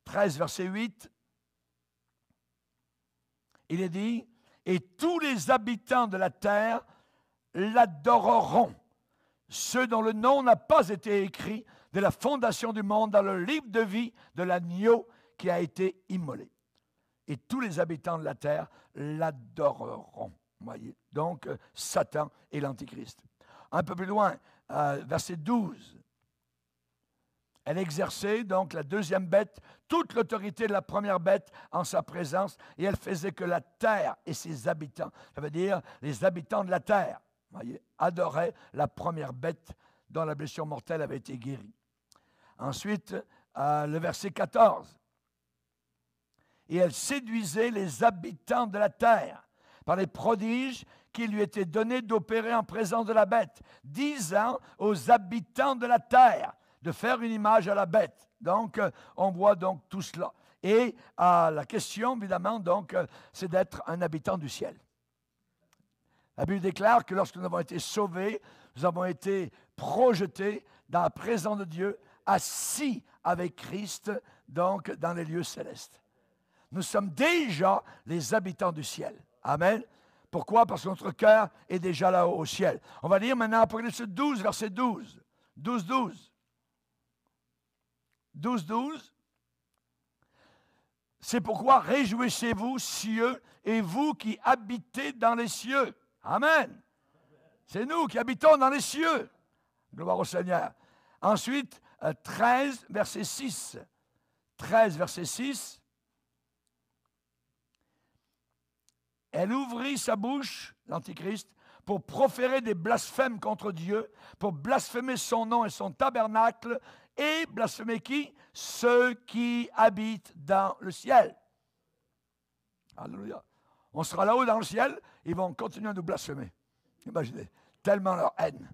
13, verset 8, il est dit, « Et tous les habitants de la terre l'adoreront, ceux dont le nom n'a pas été écrit de la fondation du monde dans le livre de vie de l'agneau qui a été immolé. Et tous les habitants de la terre l'adoreront. » Voyez, donc, Satan et l'Antichrist. Un peu plus loin, verset 12. Elle exerçait, donc, la deuxième bête, toute l'autorité de la première bête en sa présence, et elle faisait que la terre et ses habitants, ça veut dire les habitants de la terre, voyez, adoraient la première bête dont la blessure mortelle avait été guérie. Ensuite, le verset 14. Et elle séduisait les habitants de la terre par les prodiges qui lui étaient donnés d'opérer en présence de la bête, disant aux habitants de la terre de faire une image à la bête. Donc, on voit donc tout cela. Et la question, évidemment, donc, c'est d'être un habitant du ciel. La Bible déclare que lorsque nous avons été sauvés, nous avons été projetés dans la présence de Dieu, assis avec Christ, donc dans les lieux célestes. Nous sommes déjà les habitants du ciel. Amen. Pourquoi? Parce que notre cœur est déjà là-haut au ciel. On va lire maintenant Apocalypse 12, verset 12. 12, 12. 12, 12. C'est pourquoi réjouissez-vous, cieux, et vous qui habitez dans les cieux. Amen. C'est nous qui habitons dans les cieux. Gloire au Seigneur. Ensuite, 13, verset 6. 13, verset 6. Elle ouvrit sa bouche, l'Antichrist, pour proférer des blasphèmes contre Dieu, pour blasphémer son nom et son tabernacle, et blasphémer qui? Ceux qui habitent dans le ciel. Alléluia. On sera là-haut dans le ciel, ils vont continuer à nous blasphémer. Imaginez, tellement leur haine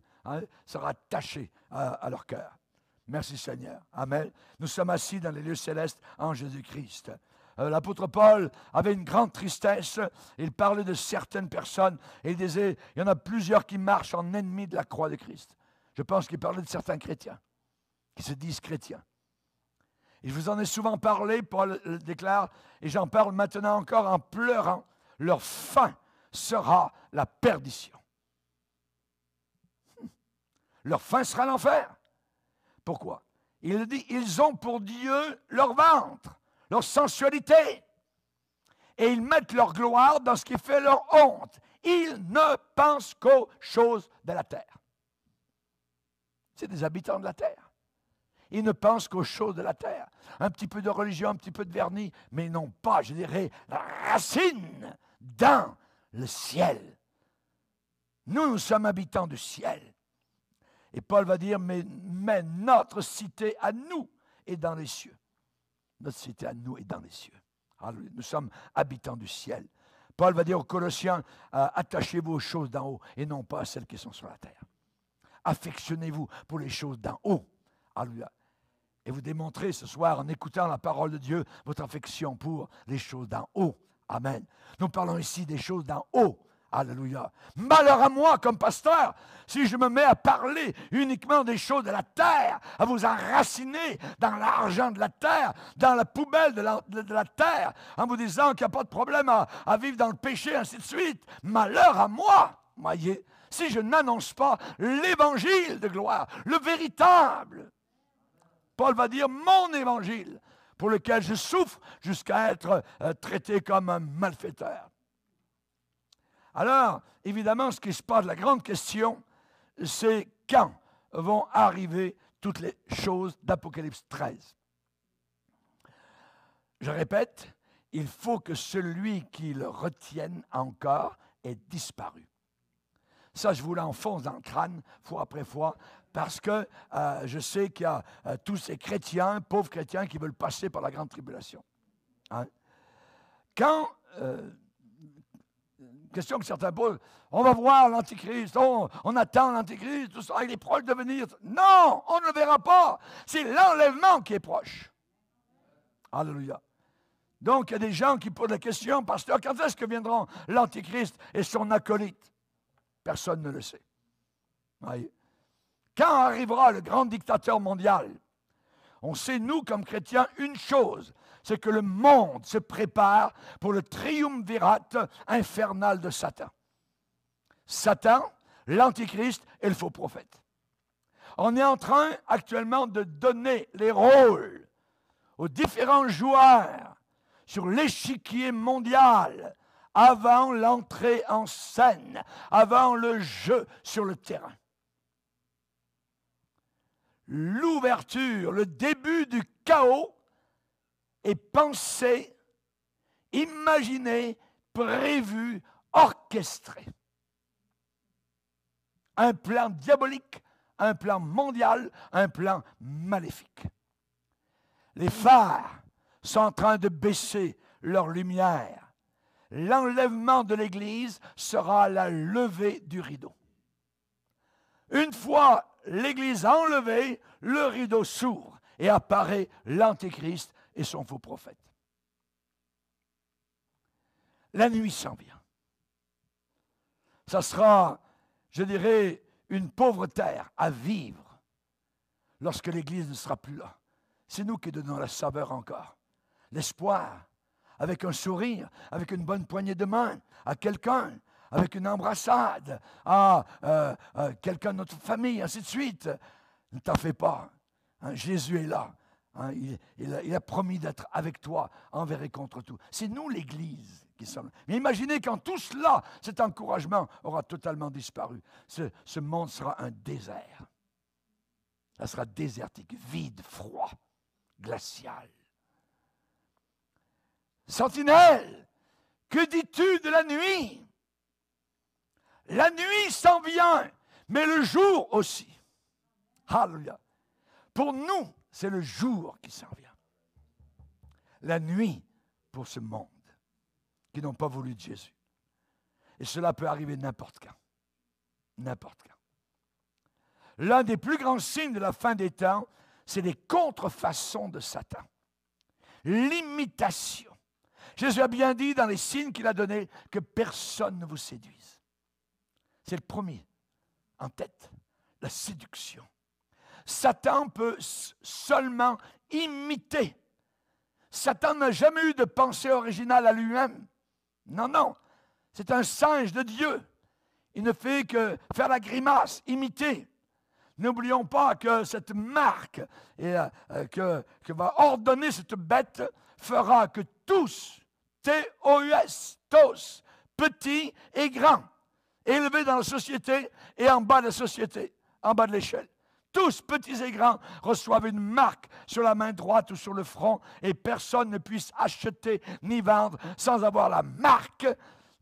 sera attachée à leur cœur. Merci Seigneur. Amen. Nous sommes assis dans les lieux célestes en Jésus-Christ. L'apôtre Paul avait une grande tristesse. Il parlait de certaines personnes et il disait, il y en a plusieurs qui marchent en ennemis de la croix de Christ. Je pense qu'il parlait de certains chrétiens qui se disent chrétiens. Et je vous en ai souvent parlé, Paul le déclare, et j'en parle maintenant encore en pleurant. Leur fin sera la perdition. Leur fin sera l'enfer. Pourquoi? Il dit, ils ont pour Dieu leur ventre, leur sensualité. Et ils mettent leur gloire dans ce qui fait leur honte. Ils ne pensent qu'aux choses de la terre. C'est des habitants de la terre. Ils ne pensent qu'aux choses de la terre. Un petit peu de religion, un petit peu de vernis, mais ils n'ont pas, je dirais, la racine dans le ciel. Nous sommes habitants du ciel. Et Paul va dire, mais notre cité à nous est dans les cieux. Notre cité à nous est dans les cieux. Alléluia. Nous sommes habitants du ciel. Paul va dire aux Colossiens, attachez-vous aux choses d'en haut et non pas à celles qui sont sur la terre. Affectionnez-vous pour les choses d'en haut. Alléluia. Et vous démontrez ce soir, en écoutant la parole de Dieu, votre affection pour les choses d'en haut. Amen. Nous parlons ici des choses d'en haut. Alléluia. Malheur à moi comme pasteur, si je me mets à parler uniquement des choses de la terre, à vous enraciner dans l'argent de la terre, dans la poubelle de la terre, en vous disant qu'il n'y a pas de problème à vivre dans le péché, ainsi de suite. Malheur à moi, voyez, si je n'annonce pas l'évangile de gloire, le véritable. Paul va dire mon évangile, pour lequel je souffre jusqu'à être traité comme un malfaiteur. Alors, évidemment, ce qui se passe, la grande question, c'est quand vont arriver toutes les choses d'Apocalypse 13. Je répète, il faut que celui qui le retienne encore ait disparu. Ça, je vous l'enfonce dans le crâne, fois après fois, parce que je sais qu'il y a tous ces chrétiens, pauvres chrétiens, qui veulent passer par la grande tribulation. Hein? Quand... question que certains posent, on va voir l'Antichrist, on attend l'Antichrist, tout ça, il est proche de venir. Non, on ne le verra pas. C'est l'enlèvement qui est proche. Alléluia. Donc, il y a des gens qui posent la question, pasteur, quand est-ce que viendront l'Antichrist et son acolyte? Personne ne le sait. Voyez. Quand arrivera le grand dictateur mondial? On sait, nous, comme chrétiens, une chose, c'est que le monde se prépare pour le triumvirat infernal de Satan. Satan, l'Antichrist et le faux prophète. On est en train actuellement de donner les rôles aux différents joueurs sur l'échiquier mondial avant l'entrée en scène, avant le jeu sur le terrain. L'ouverture, le début du chaos est pensé, imaginé, prévu, orchestré. Un plan diabolique, un plan mondial, un plan maléfique. Les phares sont en train de baisser leur lumière. L'enlèvement de l'Église sera la levée du rideau. Une fois l'Église enlevée, le rideau s'ouvre et apparaît l'Antéchrist et son faux prophète. La nuit s'en vient. Ça sera, je dirais, une pauvre terre à vivre lorsque l'Église ne sera plus là. C'est nous qui donnons la saveur encore, l'espoir, avec un sourire, avec une bonne poignée de main à quelqu'un, avec une embrassade à quelqu'un de notre famille, ainsi de suite. Ne t'en fais pas. Hein, Jésus est là. Hein, il a promis d'être avec toi envers et contre tout. C'est nous l'Église qui sommes là. Mais imaginez quand tout cela, cet encouragement aura totalement disparu. Ce monde sera un désert. Ça sera désertique, vide, froid, glacial. Sentinelle, que dis-tu de la nuit? La nuit s'en vient, mais le jour aussi. Alléluia. Pour nous, c'est le jour qui s'en vient. La nuit pour ce monde qui n'ont pas voulu de Jésus. Et cela peut arriver n'importe quand. N'importe quand. L'un des plus grands signes de la fin des temps, c'est les contrefaçons de Satan. L'imitation. Jésus a bien dit dans les signes qu'il a donnés que personne ne vous séduise. C'est le premier en tête, la séduction. Satan peut seulement imiter. Satan n'a jamais eu de pensée originale à lui-même. Non, non. C'est un singe de Dieu. Il ne fait que faire la grimace, imiter. N'oublions pas que cette marque que va ordonner cette bête fera que tous, T-O-U-S, tous, petits et grands, élevés dans la société et en bas de la société, en bas de l'échelle. Tous, petits et grands, reçoivent une marque sur la main droite ou sur le front et personne ne puisse acheter ni vendre sans avoir la marque,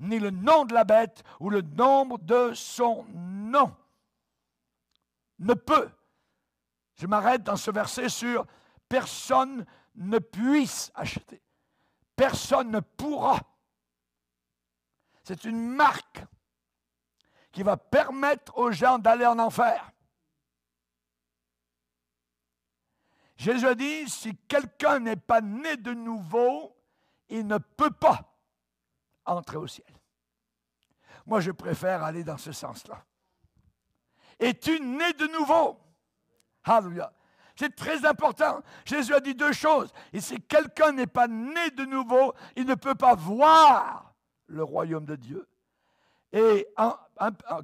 ni le nom de la bête ou le nombre de son nom. Ne peut. Je m'arrête dans ce verset sur personne ne puisse acheter. Personne ne pourra. C'est une marque qui va permettre aux gens d'aller en enfer. Jésus a dit, si quelqu'un n'est pas né de nouveau, il ne peut pas entrer au ciel. Moi, je préfère aller dans ce sens-là. Es-tu né de nouveau? Alléluia. C'est très important. Jésus a dit deux choses. Et si quelqu'un n'est pas né de nouveau, il ne peut pas voir le royaume de Dieu. Et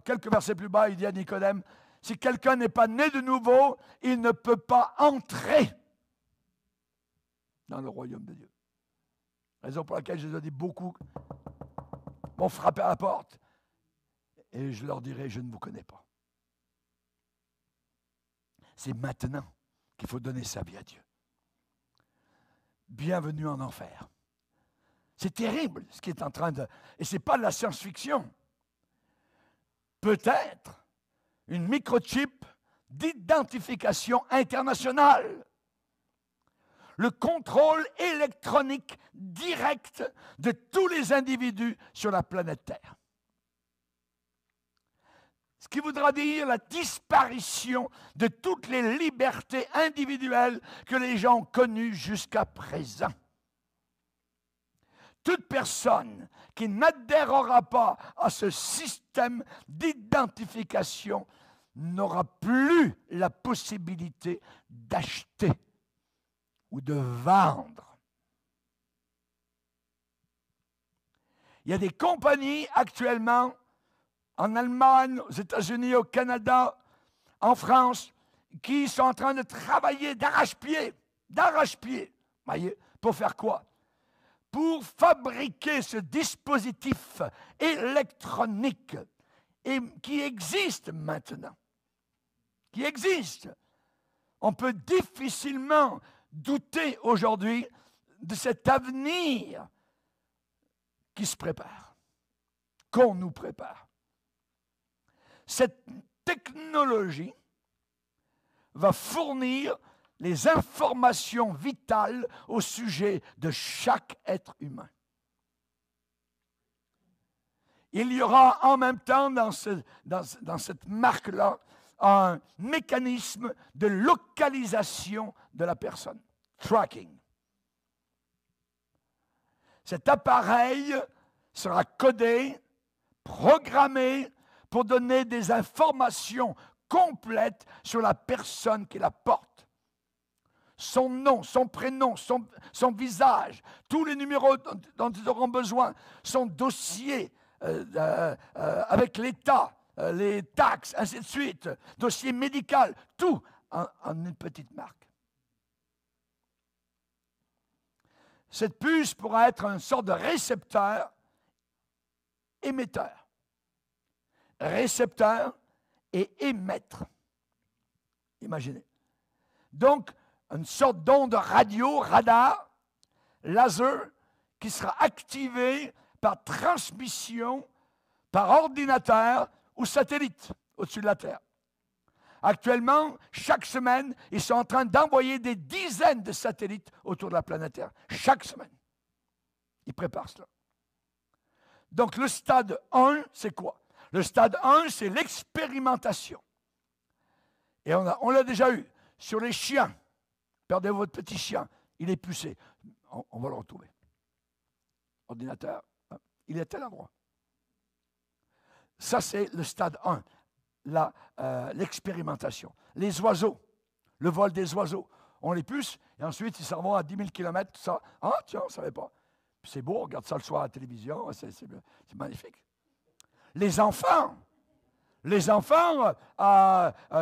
quelques versets plus bas, il dit à Nicodème, si quelqu'un n'est pas né de nouveau, il ne peut pas entrer dans le royaume de Dieu. Raison pour laquelle Jésus a dit beaucoup vont frapper à la porte. Et je leur dirai, je ne vous connais pas. C'est maintenant qu'il faut donner sa vie à Dieu. Bienvenue en enfer. C'est terrible ce qui est en train de... Et ce n'est pas de la science-fiction. Peut-être une microchip d'identification internationale. Le contrôle électronique direct de tous les individus sur la planète Terre. Ce qui voudra dire la disparition de toutes les libertés individuelles que les gens ont connues jusqu'à présent. Toute personne qui n'adhérera pas à ce système d'identification n'aura plus la possibilité d'acheter ou de vendre. Il y a des compagnies actuellement en Allemagne, aux États-Unis, au Canada, en France, qui sont en train de travailler d'arrache-pied, voyez, pour faire quoi? Pour fabriquer ce dispositif électronique qui existe maintenant, qui existe. On peut difficilement douter aujourd'hui de cet avenir qui se prépare, qu'on nous prépare. Cette technologie va fournir les informations vitales au sujet de chaque être humain. Il y aura en même temps dans cette marque-là un mécanisme de localisation de la personne, tracking. Cet appareil sera codé, programmé pour donner des informations complètes sur la personne qui la porte. Son nom, son prénom, son visage, tous les numéros dont ils auront besoin, son dossier avec l'État, les taxes, ainsi de suite, dossier médical, tout en une petite marque. Cette puce pourra être une sorte de récepteur, émetteur. Récepteur et émettre. Imaginez. Donc, une sorte d'onde radio, radar, laser, qui sera activée par transmission, par ordinateur ou satellite au-dessus de la Terre. Actuellement, chaque semaine, ils sont en train d'envoyer des dizaines de satellites autour de la planète Terre. Chaque semaine. Ils préparent cela. Donc, le stade 1, c'est quoi? Le stade 1, c'est l'expérimentation. Et on l'a déjà eu sur les chiens. Perdez votre petit chien, il est pucé. On va le retrouver. Ordinateur, il est à tel endroit. Ça, c'est le stade 1, l'expérimentation. Les oiseaux, le vol des oiseaux. On les puce, et ensuite, ils s'en vont à 10 000 km, tout ça. Ah, tiens, on ne savait pas. Puis c'est beau, on regarde ça le soir à la télévision, c'est magnifique. Les enfants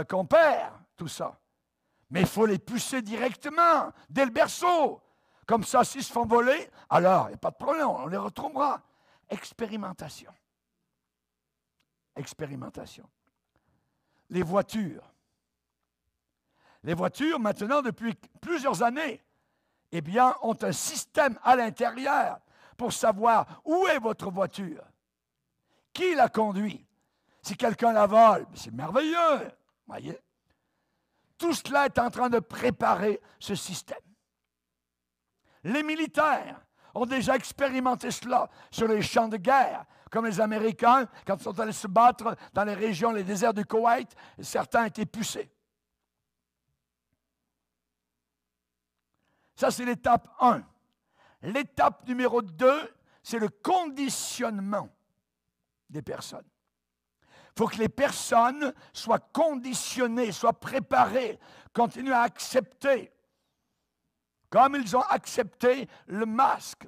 qu'on perd, tout ça. Mais il faut les pucer directement, dès le berceau. Comme ça, s'ils se font voler, alors, il n'y a pas de problème, on les retrouvera. Expérimentation. Expérimentation. Les voitures. Les voitures, maintenant, depuis plusieurs années, eh bien, ont un système à l'intérieur pour savoir où est votre voiture. Qui la conduit? Si quelqu'un la vole, c'est merveilleux, voyez. Tout cela est en train de préparer ce système. Les militaires ont déjà expérimenté cela sur les champs de guerre, comme les Américains, quand ils sont allés se battre dans les régions, les déserts du Koweït, certains étaient pucés. Ça, c'est l'étape 1. L'étape numéro 2, c'est le conditionnement des personnes. Il faut que les personnes soient conditionnées, soient préparées, continuent à accepter, comme ils ont accepté le masque.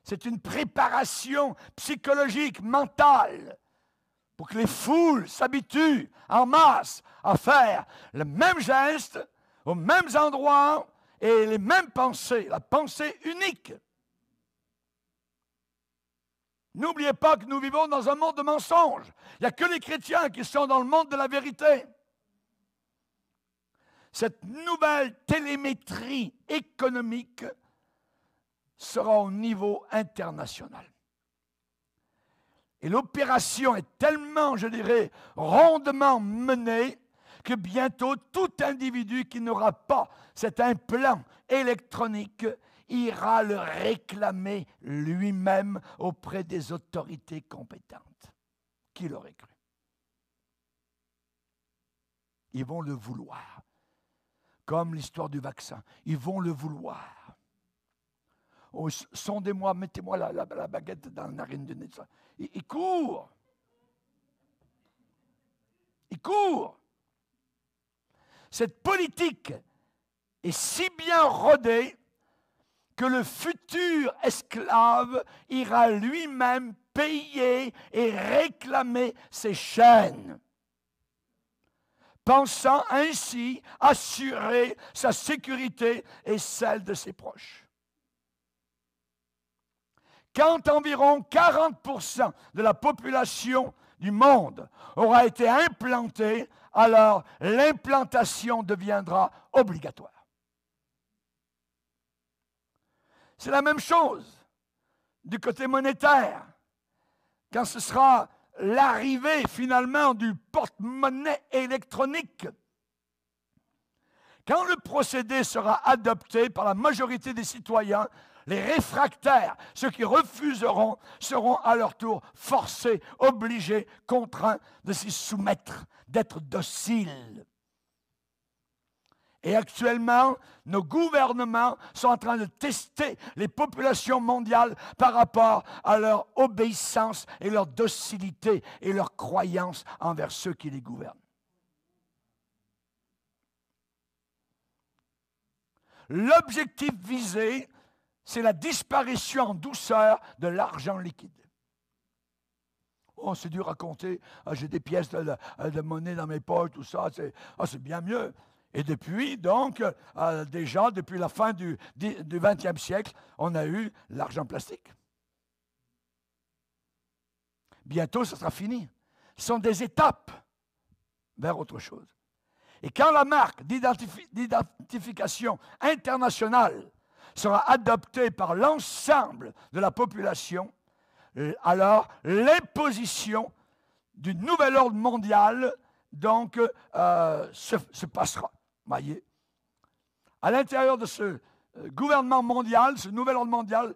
C'est une préparation psychologique, mentale, pour que les foules s'habituent en masse à faire le même geste, aux mêmes endroits et les mêmes pensées, la pensée unique. N'oubliez pas que nous vivons dans un monde de mensonges. Il n'y a que les chrétiens qui sont dans le monde de la vérité. Cette nouvelle télémétrie économique sera au niveau international. Et l'opération est tellement, je dirais, rondement menée que bientôt tout individu qui n'aura pas cet implant électronique ira le réclamer lui-même auprès des autorités compétentes. Qui l'aurait cru? Ils vont le vouloir. Comme l'histoire du vaccin. Ils vont le vouloir. Oh, sondez-moi, mettez-moi la baguette dans la narine du nez. Il court. Il court. Cette politique est si bien rodée que le futur esclave ira lui-même payer et réclamer ses chaînes, pensant ainsi assurer sa sécurité et celle de ses proches. Quand environ 40% de la population du monde aura été implantée, alors l'implantation deviendra obligatoire. C'est la même chose du côté monétaire. Quand ce sera l'arrivée finalement du porte-monnaie électronique, quand le procédé sera adopté par la majorité des citoyens, les réfractaires, ceux qui refuseront, seront à leur tour forcés, obligés, contraints de s'y soumettre, d'être dociles. Et actuellement, nos gouvernements sont en train de tester les populations mondiales par rapport à leur obéissance et leur docilité et leur croyance envers ceux qui les gouvernent. L'objectif visé, c'est la disparition en douceur de l'argent liquide. Oh, c'est dur à compter. Ah, j'ai des pièces de monnaie dans mes poches, tout ça. C'est bien mieux. Et depuis, donc, déjà, depuis la fin du XXe siècle, on a eu l'argent plastique. Bientôt, ce sera fini. Ce sont des étapes vers autre chose. Et quand la marque d'identification internationale sera adoptée par l'ensemble de la population, alors l'imposition du nouvel ordre mondial donc se passera. Voyez, à l'intérieur de ce gouvernement mondial, ce nouvel ordre mondial,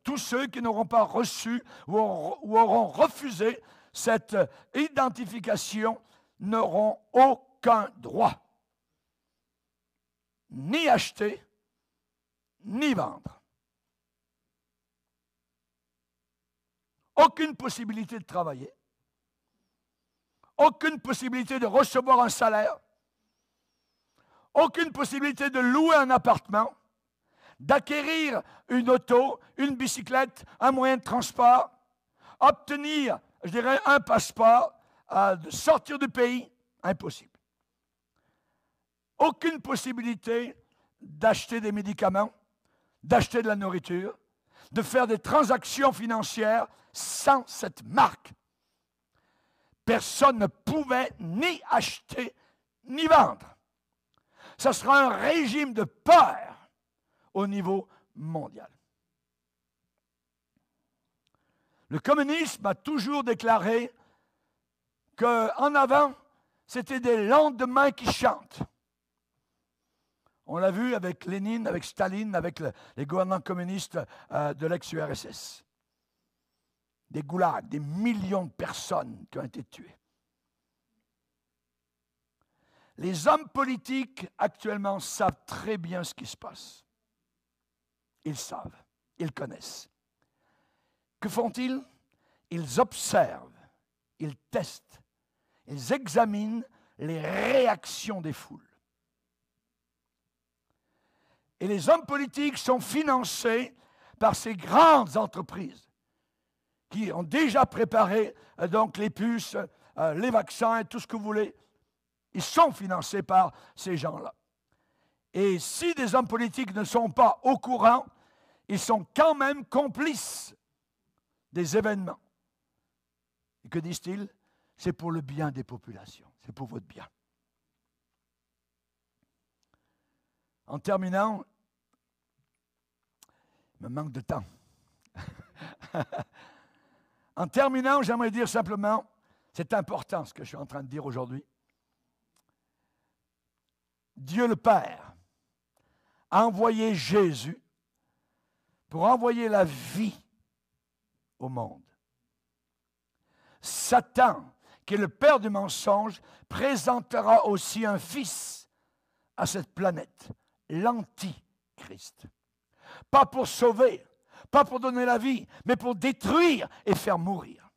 tous ceux qui n'auront pas reçu ou auront refusé cette identification n'auront aucun droit, ni acheter, ni vendre. Aucune possibilité de travailler, aucune possibilité de recevoir un salaire, aucune possibilité de louer un appartement, d'acquérir une auto, une bicyclette, un moyen de transport, obtenir, je dirais, un passeport, de sortir du pays, impossible. Aucune possibilité d'acheter des médicaments, d'acheter de la nourriture, de faire des transactions financières sans cette marque. Personne ne pouvait ni acheter ni vendre. Ce sera un régime de peur au niveau mondial. Le communisme a toujours déclaré qu'en avant, c'était des lendemains qui chantent. On l'a vu avec Lénine, avec Staline, avec les gouvernements communistes de l'ex-URSS. Des goulags, des millions de personnes qui ont été tuées. Les hommes politiques actuellement savent très bien ce qui se passe. Ils savent, ils connaissent. Que font-ils? Ils observent, ils testent, ils examinent les réactions des foules. Et les hommes politiques sont financés par ces grandes entreprises qui ont déjà préparé donc les puces, les vaccins et tout ce que vous voulez. Ils sont financés par ces gens-là. Et si des hommes politiques ne sont pas au courant, ils sont quand même complices des événements. Et que disent-ils? C'est pour le bien des populations, c'est pour votre bien. En terminant, il me manque de temps. En terminant, j'aimerais dire simplement, c'est important ce que je suis en train de dire aujourd'hui. Dieu le Père a envoyé Jésus pour envoyer la vie au monde. Satan, qui est le père du mensonge, présentera aussi un fils à cette planète, l'Antichrist. Pas pour sauver, pas pour donner la vie, mais pour détruire et faire mourir.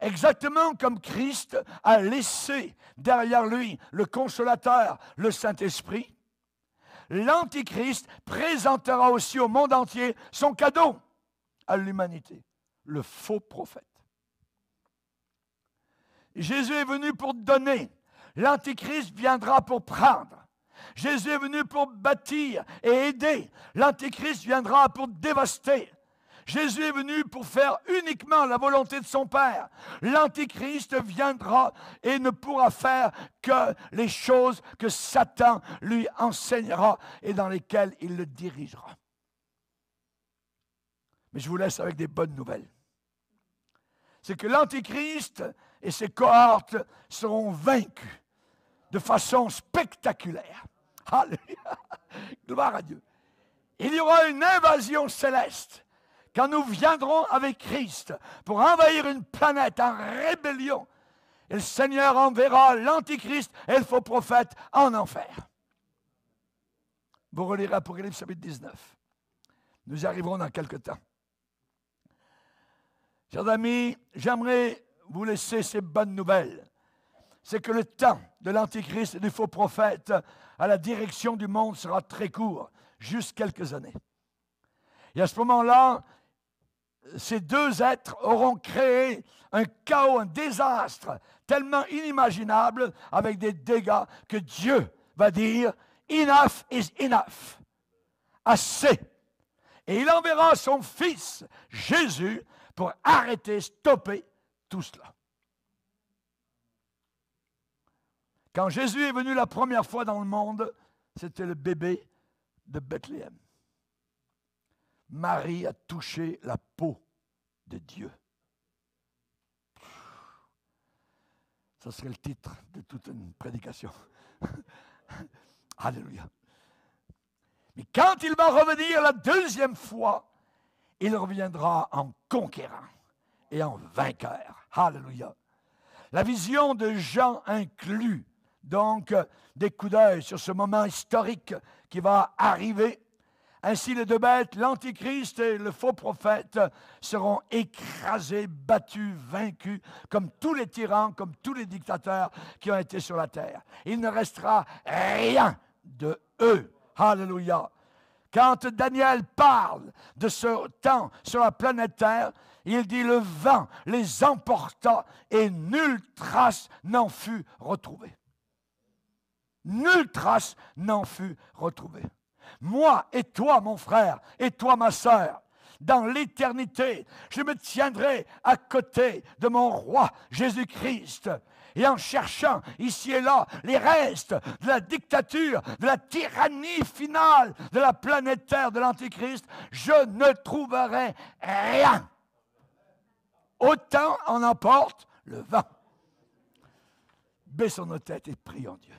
Exactement comme Christ a laissé derrière lui le Consolateur, le Saint-Esprit, l'Antichrist présentera aussi au monde entier son cadeau à l'humanité, le faux prophète. Jésus est venu pour donner, l'Antichrist viendra pour prendre. Jésus est venu pour bâtir et aider, l'Antichrist viendra pour dévaster. Jésus est venu pour faire uniquement la volonté de son Père. L'Antichrist viendra et ne pourra faire que les choses que Satan lui enseignera et dans lesquelles il le dirigera. Mais je vous laisse avec des bonnes nouvelles. C'est que l'Antichrist et ses cohortes seront vaincus de façon spectaculaire. Alléluia! Gloire à Dieu. Il y aura une invasion céleste quand nous viendrons avec Christ pour envahir une planète en rébellion Et le Seigneur enverra l'Antichrist et le faux prophète en enfer. Vous relirez Apocalypse chapitre 19. Nous y arriverons dans quelques temps. Chers amis, j'aimerais vous laisser ces bonnes nouvelles. C'est que le temps de l'Antichrist et du faux prophète à la direction du monde sera très court, juste quelques années. Et à ce moment-là, ces deux êtres auront créé un chaos, un désastre tellement inimaginable avec des dégâts que Dieu va dire « Enough is enough ». Assez. Et il enverra son Fils, Jésus, pour arrêter, stopper tout cela. Quand Jésus est venu la première fois dans le monde, c'était le bébé de Bethléem. Marie a touché la peau de Dieu. Ça serait le titre de toute une prédication. Alléluia. Mais quand il va revenir la deuxième fois, il reviendra en conquérant et en vainqueur. Alléluia. La vision de Jean inclut donc des coups d'œil sur ce moment historique qui va arriver. Ainsi, les deux bêtes, l'Antichrist et le faux prophète, seront écrasés, battus, vaincus, comme tous les tyrans, comme tous les dictateurs qui ont été sur la terre. Il ne restera rien de eux. Alléluia. Quand Daniel parle de ce temps sur la planète Terre, il dit le vent les emporta et nulle trace n'en fut retrouvée. Nulle trace n'en fut retrouvée. Moi et toi, mon frère, et toi, ma sœur, dans l'éternité, je me tiendrai à côté de mon roi Jésus-Christ. Et en cherchant ici et là les restes de la dictature, de la tyrannie finale de la planète Terre, de l'Antichrist, je ne trouverai rien. Autant en emporte le vent. Baissons nos têtes et prions Dieu.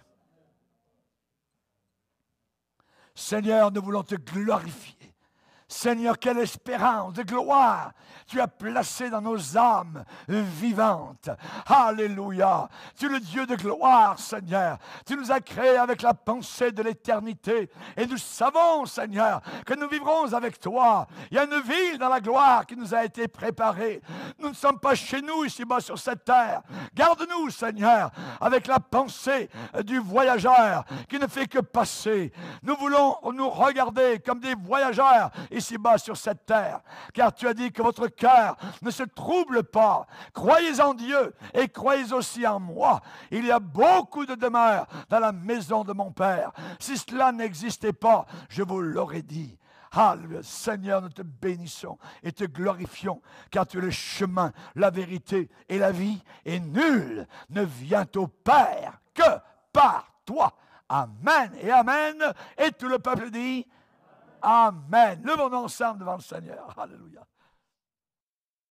Seigneur, nous voulons te glorifier. Seigneur, quelle espérance de gloire tu as placé dans nos âmes vivantes. Alléluia. Tu es le Dieu de gloire, Seigneur. Tu nous as créés avec la pensée de l'éternité. Et nous savons, Seigneur, que nous vivrons avec toi. Il y a une ville dans la gloire qui nous a été préparée. Nous ne sommes pas chez nous, ici-bas sur cette terre. Garde-nous, Seigneur, avec la pensée du voyageur qui ne fait que passer. Nous voulons nous regarder comme des voyageurs ici-bas sur cette terre, car tu as dit que votre cœur ne se trouble pas. Croyez en Dieu et croyez aussi en moi. Il y a beaucoup de demeures dans la maison de mon Père. Si cela n'existait pas, je vous l'aurais dit. Alléluia. Seigneur, nous te bénissons et te glorifions, car tu es le chemin, la vérité et la vie, et nul ne vient au Père que par toi. Amen et amen. Et tout le peuple dit Amen. Levons-nous ensemble devant le Seigneur. Alléluia.